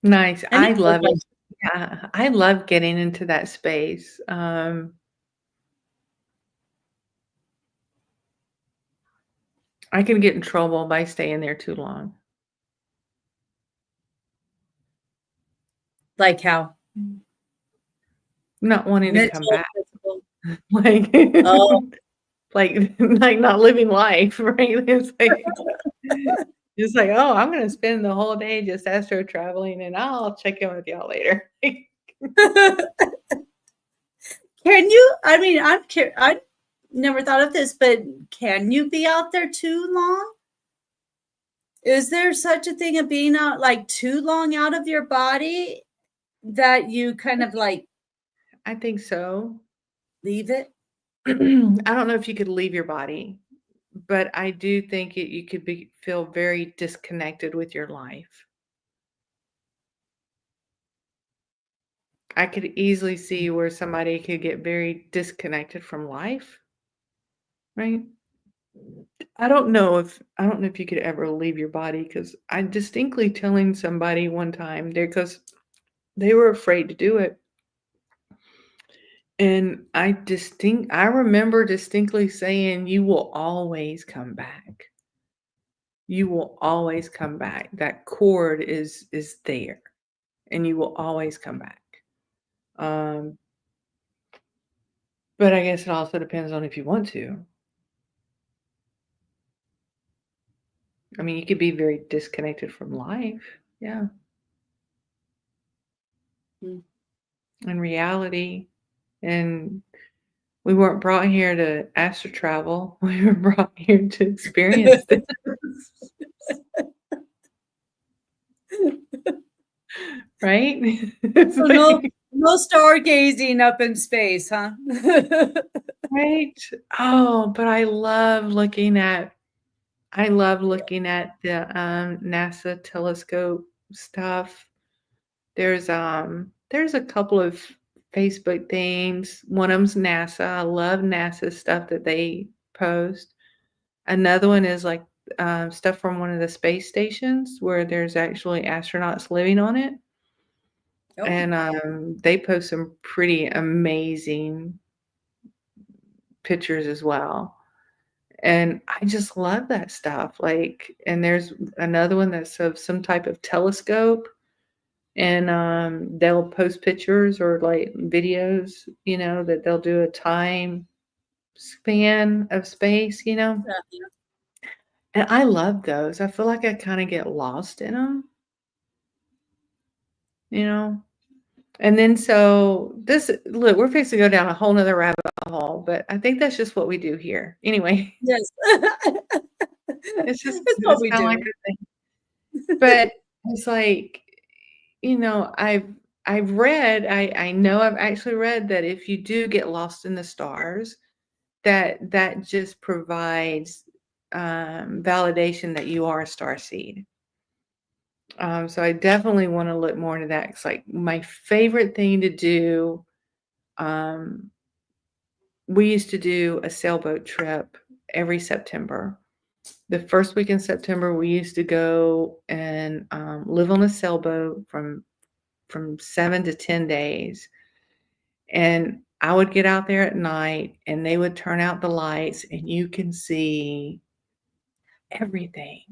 nice. And I it was love like it. Yeah, I love getting into that space. I can get in trouble by staying there too long, like how? not wanting to come Mental, back, physical. like Oh, like not living life, right? It's like, "Oh, I'm gonna spend the whole day just astro traveling, and I'll check in with y'all later." can you? I mean, I never thought of this, but can you be out there too long? Is there such a thing of being out like too long out of your body that you kind of like I think so. leave it? I don't know if you could leave your body, but I do think you could feel very disconnected with your life. I could easily see where somebody could get very disconnected from life, right? I don't know if you could ever leave your body because I distinctly telling somebody one time there because they were afraid to do it. And I remember distinctly saying, "You will always come back. You will always come back. That cord is there, and you will always come back." Um, but I guess it also depends on if you want to. I mean, you could be very disconnected from life, yeah, Mm. in reality, and we weren't brought here to astral travel. We were brought here to experience this, right? It's So no like No stargazing up in space, huh? Right? Oh, but I love looking at the, NASA telescope stuff. There's a couple of Facebook things. One of them's NASA. I love NASA stuff that they post. Another one is, like, stuff from one of the space stations where there's actually astronauts living on it, Oh, and, they post some pretty amazing pictures as well. And I just love that stuff, like and there's another one that's of some type of telescope, and, they'll post pictures or, like, videos, that they'll do a time span of space, yeah. and I love those. I feel like I kinda get lost in them, you know? And then so this look, we're fixing to go down a whole 'nother rabbit hole, but I think that's just what we do here. Anyway, Yes. It's what it's we kinda like do. a thing. But it's like, I've read, I know I've actually read that if you do get lost in the stars, that just provides, validation that you are a star seed. So I definitely wanna look more into that. It's like my favorite thing to do, um, we used to do a sailboat trip every September. The first week in September, we used to go and, live on a sailboat from 7 to 10 days, and I would get out there at night, and they would turn out the lights, and you can see everything.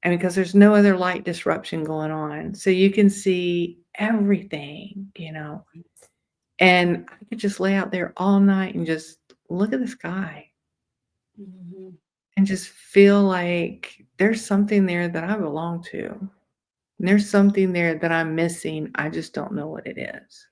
And because there's no other light disruption going on, so you can see everything. And I could just lay out there all night and just look at the sky Mhm. and just feel like there's something there that I belong to. And there's something there that I'm missing, I just don't know what it is,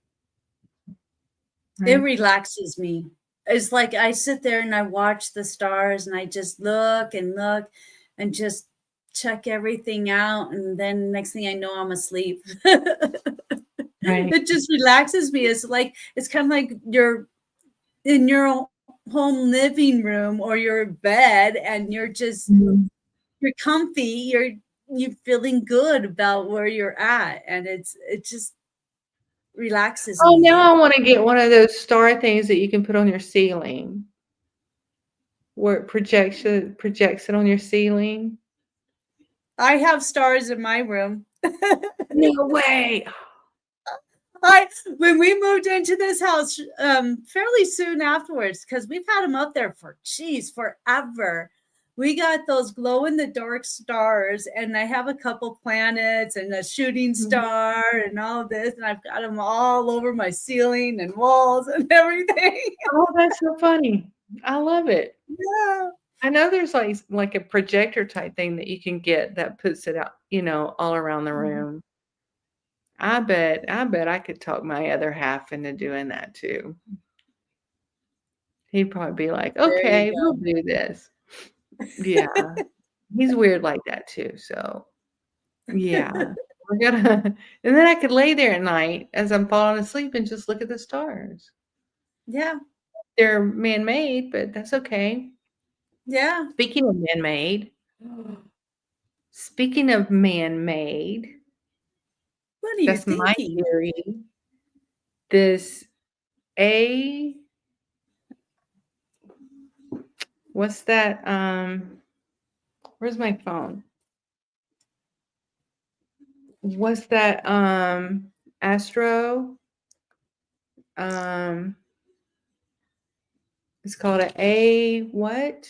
It right? relaxes me. It's like I sit there and I watch the stars and I just look and look and just check everything out, and then next thing I know, I'm asleep. Right. It just relaxes me. It's like it's kinda like you're in your home living room or your bed, and Mhm. you're comfy, you're feeling good about where you're at, and it just relaxes Oh, me. now I wanna get one of those star things that you can put on your ceiling, where it projects it on your ceiling. I have stars in my room. No way! I When we moved into this house, fairly soon afterwards, because we've had them up there for forever. We got those glow in the dark stars, and I have a couple planets and a shooting Mhm. star and all this, and I've got them all over my ceiling and walls and everything. Oh, that's so funny. I love it. Yeah. I know there's, like a projector type thing that you can get that puts it out, all around the Mhm. room. I bet I could talk my other half into doing that too. He'd probably be like, There you "Okay, we'll go. do this." Yeah, he's weird like that too, so, yeah. We're gonna and then I could lay there at night as I'm falling asleep and just look at the stars. Yeah, They're man-made, but that's okay. yeah. Speaking of man-made speaking of man-made, What are you that's my thinking? theory. This A what's that, where's my phone? What's that, Astro? Um, it's called a what?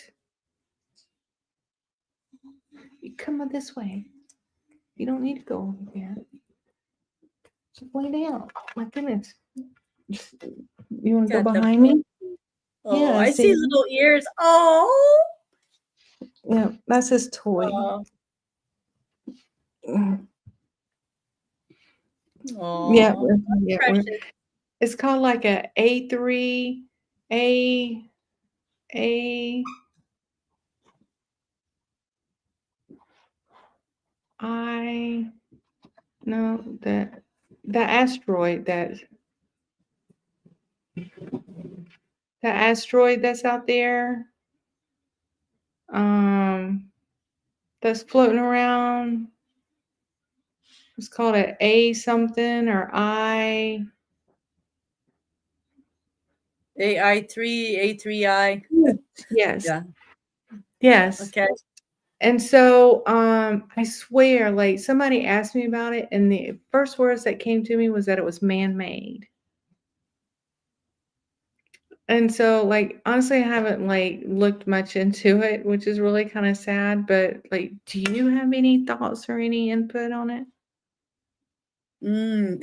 You come up this way. You don't need to go over there. Just lay down. Oh my goodness. Just you wanna go Got the behind me? Oh, Yeah, I see see? little ears. Oh. Yeah, that's his toy. Oh. Mm, yeah, Oh, we're precious. it's called like a A3, A A I no, that the asteroid that's out there, that's floating around. It's called an A something or I. A3I. Yes. Yeah. Yes. Okay. And so I swear, like somebody asked me about it, and the first words that came to me was that it was man-made. And so, like, honestly, I haven't like looked much into it, which is really kind of sad. But like, do you have any thoughts or any input on it?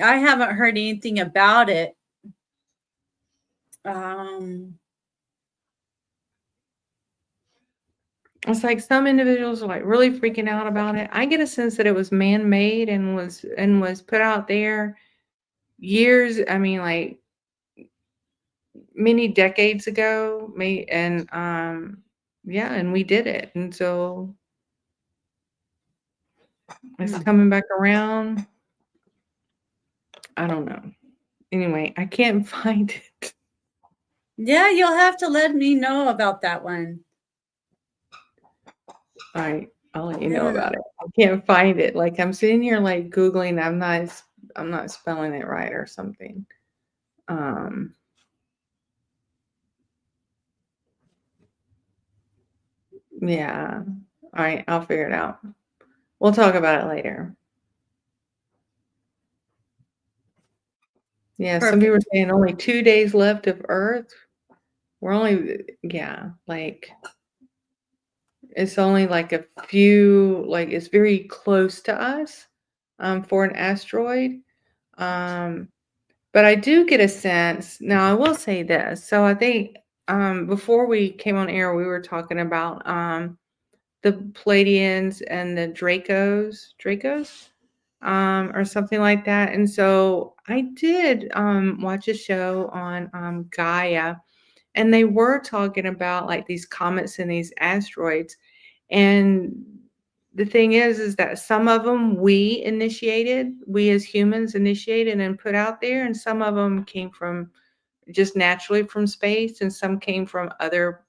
I haven't heard anything about it. Um, It's like some individuals are like really freaking out about it. I get a sense that it was man-made and was put out there years, I mean, like many decades ago, and yeah, and we did it. And so it's hmm. coming back around. I don't know. Anyway, I can't find it. Yeah, you'll have to let me know about that one. All right, I'll let you know Yeah. about it. I can't find it. Like I'm sitting here like Googling, I'm not spelling it right or something. Yeah. All right, I'll figure it out. We'll talk about it later. Yeah, some people are Perfect. saying only 2 days left of Earth. We're only, yeah, like it's only like a few, like it's very close to us for an asteroid. Um, but I do get a sense. Now, I will say this. So I think before we came on air, we were talking about the Pleiadians and the Dracos, or something like that. And so I did watch a show on Gaia, and they were talking about like these comets and these asteroids. And the thing is that some of them we as humans initiated and put out there, and some of them came from just naturally from space, and some came from other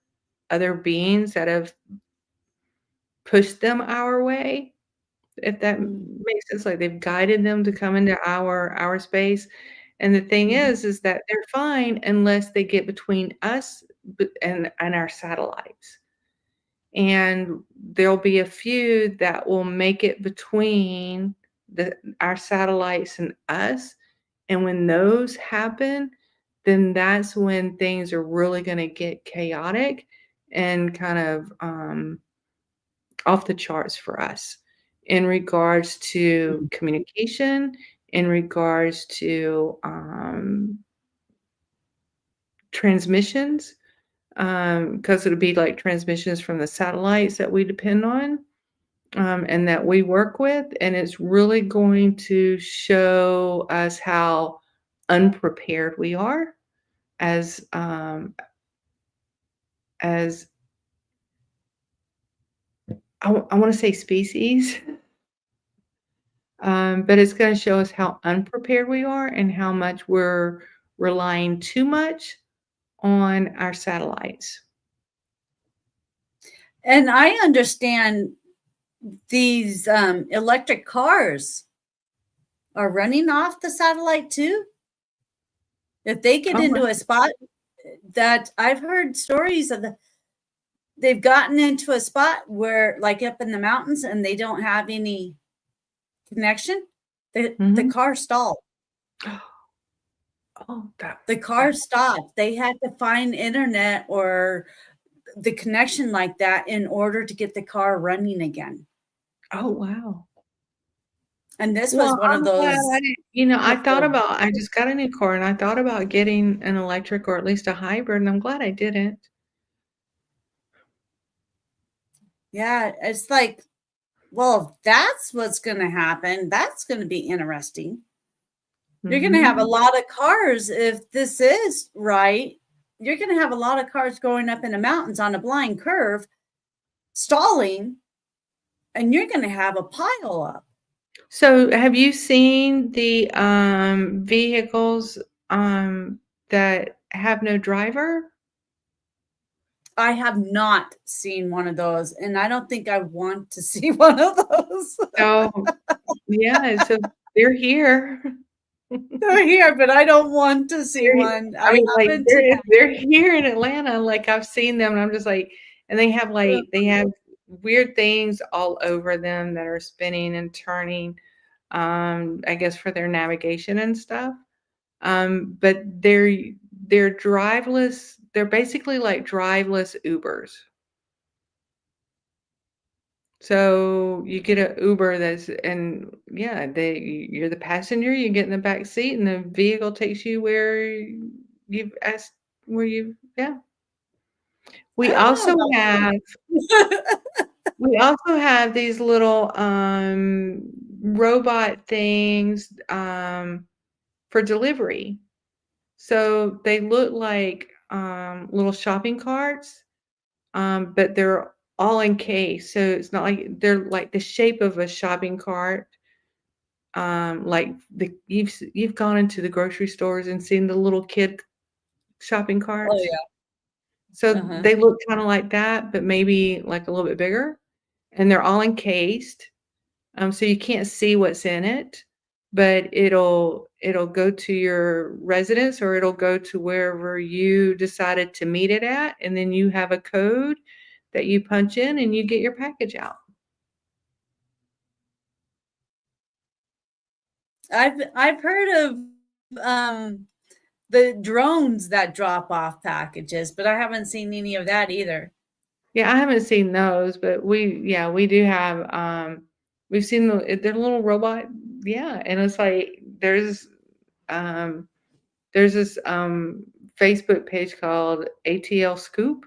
beings that have pushed them our way. If that Mm, makes sense, like they've guided them to come into our space. And the thing mhm. is that they're fine unless they get between us and our satellites. And there'll be a few that will make it between our satellites and us. And when those happen, then that's when things are really going to get chaotic and kind of off the charts for us in regards to communication, in regards to transmissions, because it'll be like transmissions from the satellites that we depend on, and that we work with. And it's really going to show us how unprepared we are as I want to say species. But it's going to show us how unprepared we are and how much we're relying too much on our satellites. And I understand these electric cars are running off the satellite too. If they get Oh, wow. into a spot that I've heard stories of they've gotten into a spot where like up in the mountains and they don't have any connection, the Mhm. car stalled. Oh, The car stopped. They had to find internet or the connection like that in order to get the car running again. oh, wow. And this was Well, one of I'm glad those I didn't, helpful. I just got a new car and I thought about getting an electric or at least a hybrid, and I'm glad I didn't. Yeah, it's like, well, if that's what's going to happen, that's going to be interesting. You're going to have a Mhm. lot of cars if this is right. You're going to have a lot of cars going up in the mountains on a blind curve, stalling, and you're going to have a pile up. So, have you seen the, vehicles, that have no driver? I have not seen one of those, and I don't think I want to see one of those. So, yeah, so they're here. They're here, but I don't want to see They're one. I I mean, like, happen to they're here in Atlanta, like, I've seen them, and I'm just like and they have weird things all over them that are spinning and turning, I guess for their navigation and stuff, but they're driveless they're basically like driveless Ubers. So, you get a Uber that's and yeah, you're the passenger, you get in the back seat, and the vehicle takes you where you've asked where you yeah. I We don't know also about have that. we also have these little, robot things, for delivery. So, they look like, little shopping carts, but they're all encased, so it's not like they're like the shape of a shopping cart, like you've gone into the grocery stores and seen the little kid shopping Oh, carts? yeah. So, Uh-huh. they look kinda like that, but maybe, like, a little bit bigger, and they're all encased, so you can't see what's in it, but it'll go to your residence or it'll go to wherever you decided to meet it at, and then you have a code that you punch in and you get your package out. I've heard of, um, the drones that drop off packages, but I haven't seen any of that either. Yeah, I haven't seen those, but we do have, we've seen they're little robot yeah, and it's like um there's this, Facebook page called ATL Scoop,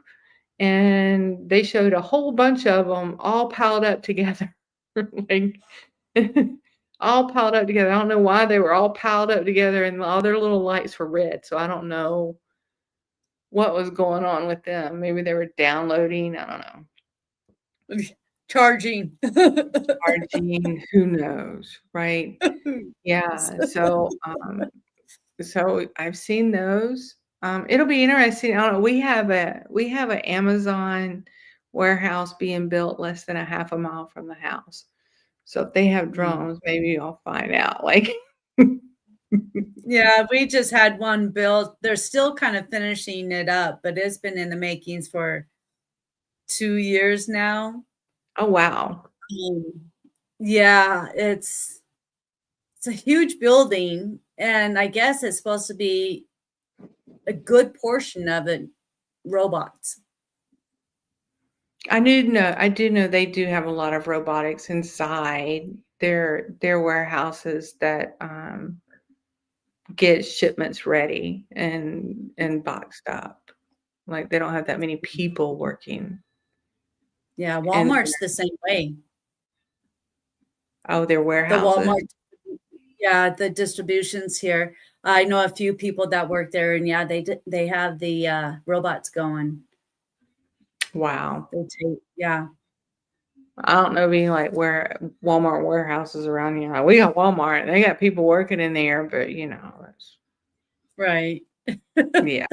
and they showed a whole bunch of them all piled up together, like, all piled up together. I don't know why they were all piled up together and all their little lights were red, so I don't know what was going on with them. Maybe they were downloading, I don't know. Charging. Charging, who knows, right? Yeah, so I've seen those. It'll be interesting. I don't know. We have a Amazon warehouse being built less than a half a mile from the house. So if they have Mm. drones, maybe I'll find out. Like, Yeah, we just had one built. They're still kind of finishing it up, but it's been in the makings for 2 years now. oh wow, Um, yeah, it's a huge building, and I guess it's supposed to be a good portion of it robots. I do know they do have a lot of robotics inside their warehouses that get shipments ready and boxed up. Like they don't have that many people working Yeah, in Walmart's the same way. their The warehouses. Walmart Yeah, the distributions here. I know a few people that work there, and yeah, they have the, robots going. Wow. They take yeah, I don't know any like where Walmart warehouses around here. Like, we got Walmart and they got people working in there, but it's right. yeah.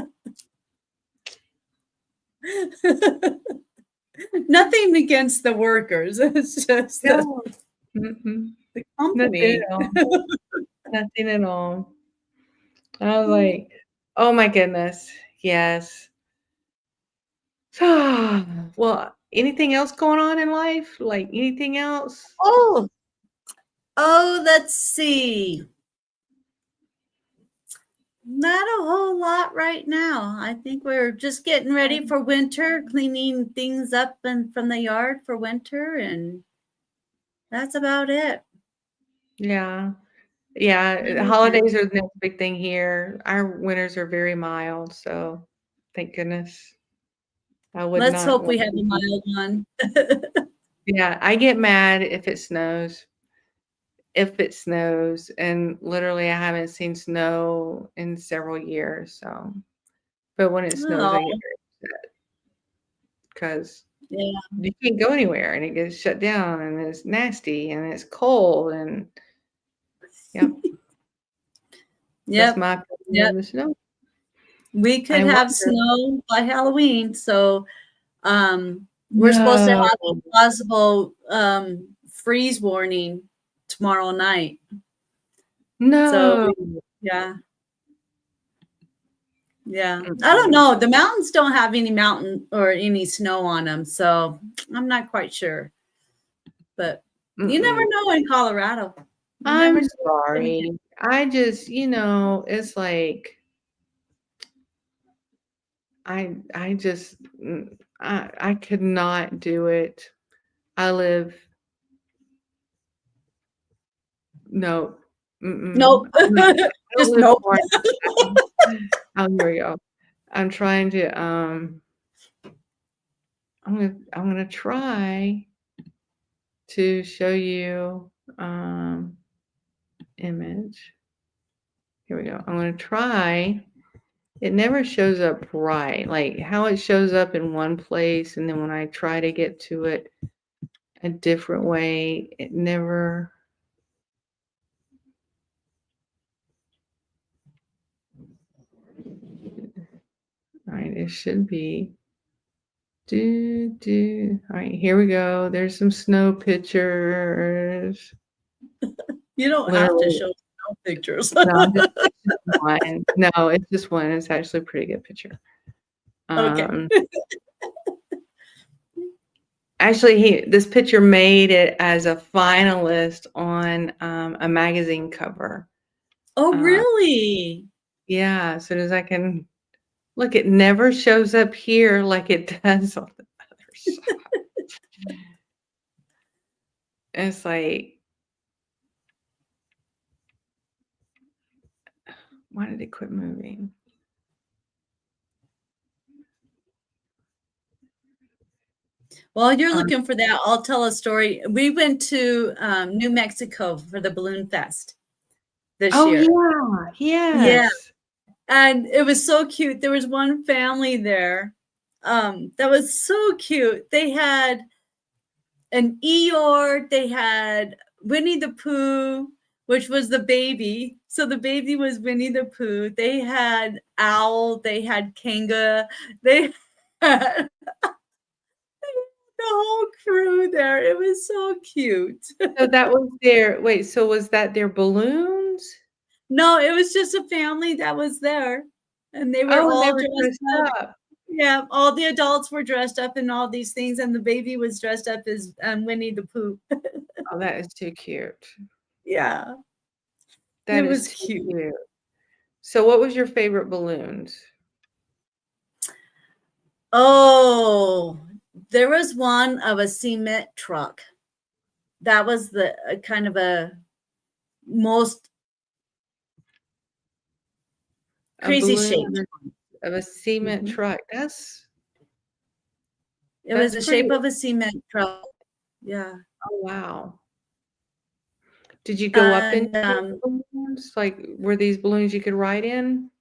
Nothing against the workers, it's just No. Mm-mm. the Nothing company. at all. Nothing at all. I was like, oh my goodness. Yes. Well, anything else going on in life? Like anything else? Oh, oh, let's see. Not a whole lot right now. I think we're just getting ready for winter, cleaning things up and from the yard for winter, and that's about it. Yeah. Yeah, holidays are the next big thing here. Our winters are very mild, so thank goodness. I would Let's not hope we want have a to mild one. yeah, I get mad if it snows, and literally I haven't seen snow in several years, so but when it snows, I get Oh, very upset because Yeah. you can't go anywhere, and it gets shut down, and it's nasty, and it's cold, and yep, that's Yep. my opinion Yep. of the snow. We could I have wonder. snow by Halloween. So we're supposed to No. have a possible freeze warning tomorrow night. So No. yeah. Yeah. I don't Mm-mm. know. The mountains don't have any mountain or any snow on them. So I'm not quite sure. But you never Mm-mm. know in Colorado. You never I'm know what's gonna happen. sorry. I just, it's like I just I could not do it. I live no. Mm-mm. Nope. I don't Just live nope. far enough. Oh, here we go. I'm trying to I'm gonna try to show you image. Here we go. I'm gonna try. It never shows up right. Like how it shows up in one place, and then when I try to get to it a different way, it never. All right, it should be. All right, here we go. There's some snow pictures. You don't have to Literally, show snow pictures. no, it's just one. No, it's just one. It's actually a pretty good picture. Okay. Um, Actually, this picture made it as a finalist on a magazine cover. Oh, Uh, really? yeah, as soon as I can look, it never shows up here like it does on the other side. It's like, why did it quit moving? While you're Um, looking for that, I'll tell a story. We went to New Mexico for the Balloon Fest this oh year. yeah, Yeah. yes. And it was so cute. There was one family there that was so cute. They had an Eeyore, they had Winnie the Pooh, which was the baby. So the baby was Winnie the Pooh. They had Owl, they had Kanga, they had the whole crew there. It was so cute. So that was their wait, so was that their balloons? No, it was just a family that was there, and they were Oh, and they all were dressed dressed up. up. Yeah, all the adults were dressed up in all these things, and the baby was dressed up as Winnie the Pooh. Oh, that is too cute. Yeah, it That is was too cute. cute. So what was your favorite balloons? Oh, there was one of a cement truck. That was the kind of a most A crazy balloon shape. of a cement Mhm. truck. It was That's the pretty. shape of a cement truck. Yeah. Oh, wow. Did you go up in And the balloons? Like, were these balloons you could ride in?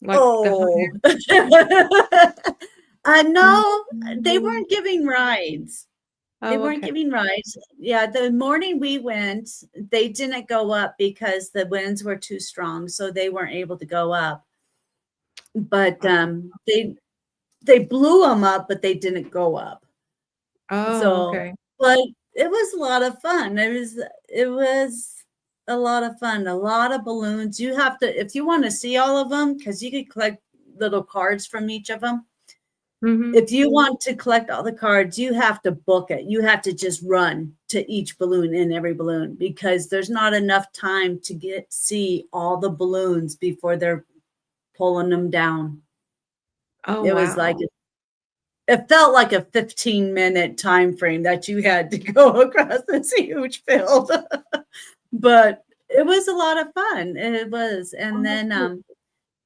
Like the oh, no, they high. weren't giving rides. They Oh, weren't okay. giving rides. Yeah, the morning we went, they didn't go up because the winds were too strong, so they weren't able to go up. But Oh, they blew them up, but they didn't go up. oh, So, okay. but it was a lot of fun. It was a lot of fun. A lot of balloons. You have to if you want to see all of them, because you could collect little cards from each of them. Mhm. If you want to collect all the cards, you have to book it. You have to just run to each balloon in every balloon because there's not enough time to see all the balloons before they're pulling them down. Oh, It was like wow. it felt like a 15-minute time frame that you had to go across this huge field. But it was a lot of fun. It was. And Oh, then cool.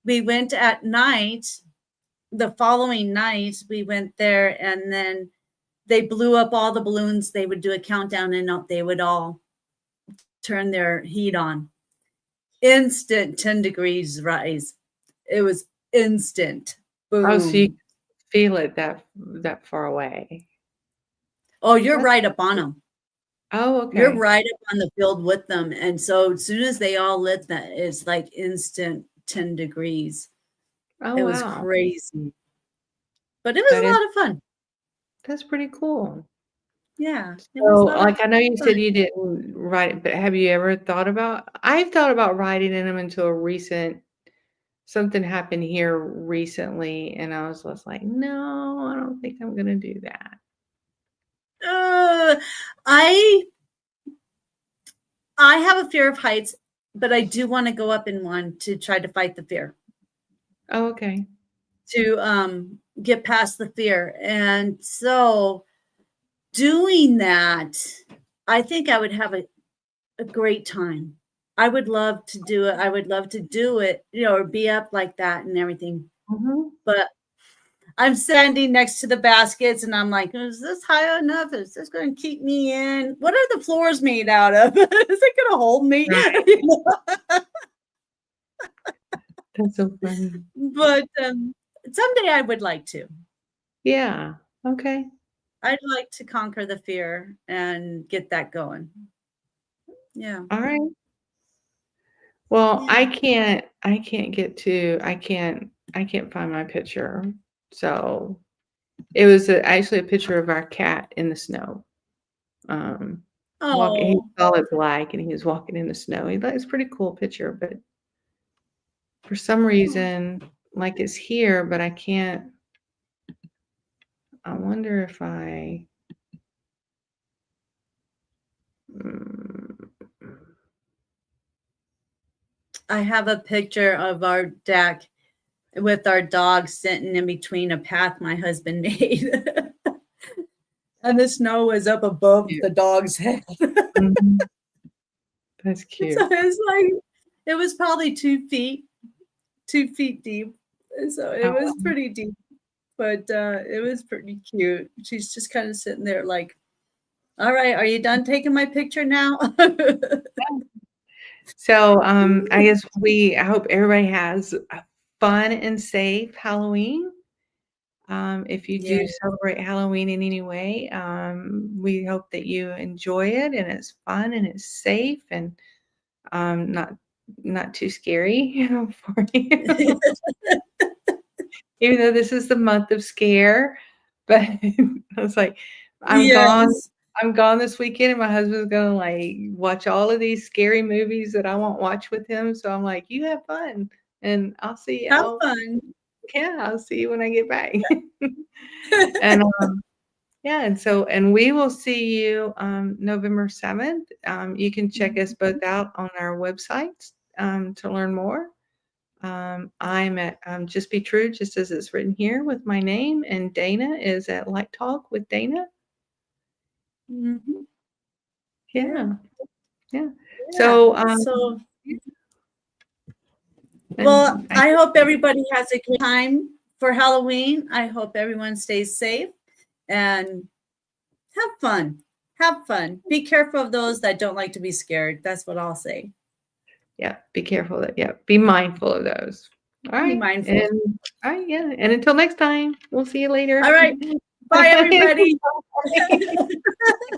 we went at night. The following night, we went there and then they blew up all the balloons. They would do a countdown and they would all turn their heat on. Instant 10 degrees rise. It was instant. Oh, so you Boom. feel it that far away. Oh, you're That's right up on them. Oh, You're okay. right up on the field with them. And so as soon as they all lit that, it's like instant 10 degrees. Oh, It was wow. crazy. But it was That a is lot of fun. that's pretty cool. Yeah, it was So, a lot of like, I know you fun. said you didn't write, but have you ever thought about I've thought about writing in them until something happened here recently, and I was just like, "No, I don't think I'm gonna do that." Uh, I I have a fear of heights, but I do want to go up in one to try to fight the fear, Oh, okay. to get past the fear. And so doing that, I think I would have a great time. I would love to do it. I would love to do it, or be up like that and everything. Mhm. But I'm standing next to the baskets and I'm like, is this high enough? Is this going to keep me in? What are the floors made out of? Is it going to hold me? Right. That's so funny. But someday I would like to. Yeah. Okay. I'd like to conquer the fear and get that going. Yeah. Alright. Well, Yeah. I can't find my picture. So, it was actually a picture of our cat in the snow. Um, walking he's Oh, solid black, and he was walking in the snow. It's a pretty cool picture, but for some reason, like, it's here, but I wonder if mm, I have a picture of our deck with our dog sitting in between a path my husband made. And the snow was up above cute. the dog's head. Mhm. That's So cute. it's like it was probably 2 feet, 2 feet deep. So it Oh, was pretty deep, but it was pretty cute. She's just kind of sitting there like, all right, are you done taking my picture now? wow. So, I hope everybody has a fun and safe Halloween. If you Yeah. do celebrate Halloween in any way, we hope that you enjoy it and it's fun and it's safe and not too scary, for you. Even though this is the month of scare, but I was like, I'm gone. Yes. I'm gone this weekend, and my husband's gonna like watch all of these scary movies that I won't watch with him. So I'm like, you have fun, and I'll see you. Have fun. Yeah, I'll see you when I get back. And yeah, and we will see you November 7th. You can check us both out on our websites to learn more. I'm at Just Be True, just as it's written here with my name, and Dana is at Light Talk with Dana. Mhm. Yeah. Yeah, yeah. Yeah. So, So, well, and I I hope everybody has a good time for Halloween. I hope everyone stays safe and have fun. Have fun. Be careful of those that don't like to be scared. That's what I'll say. yeah, be careful be mindful of those. All Be right, mindful. and all right, yeah, and until next time, we'll see you later. All right. Bye, everybody. Bye.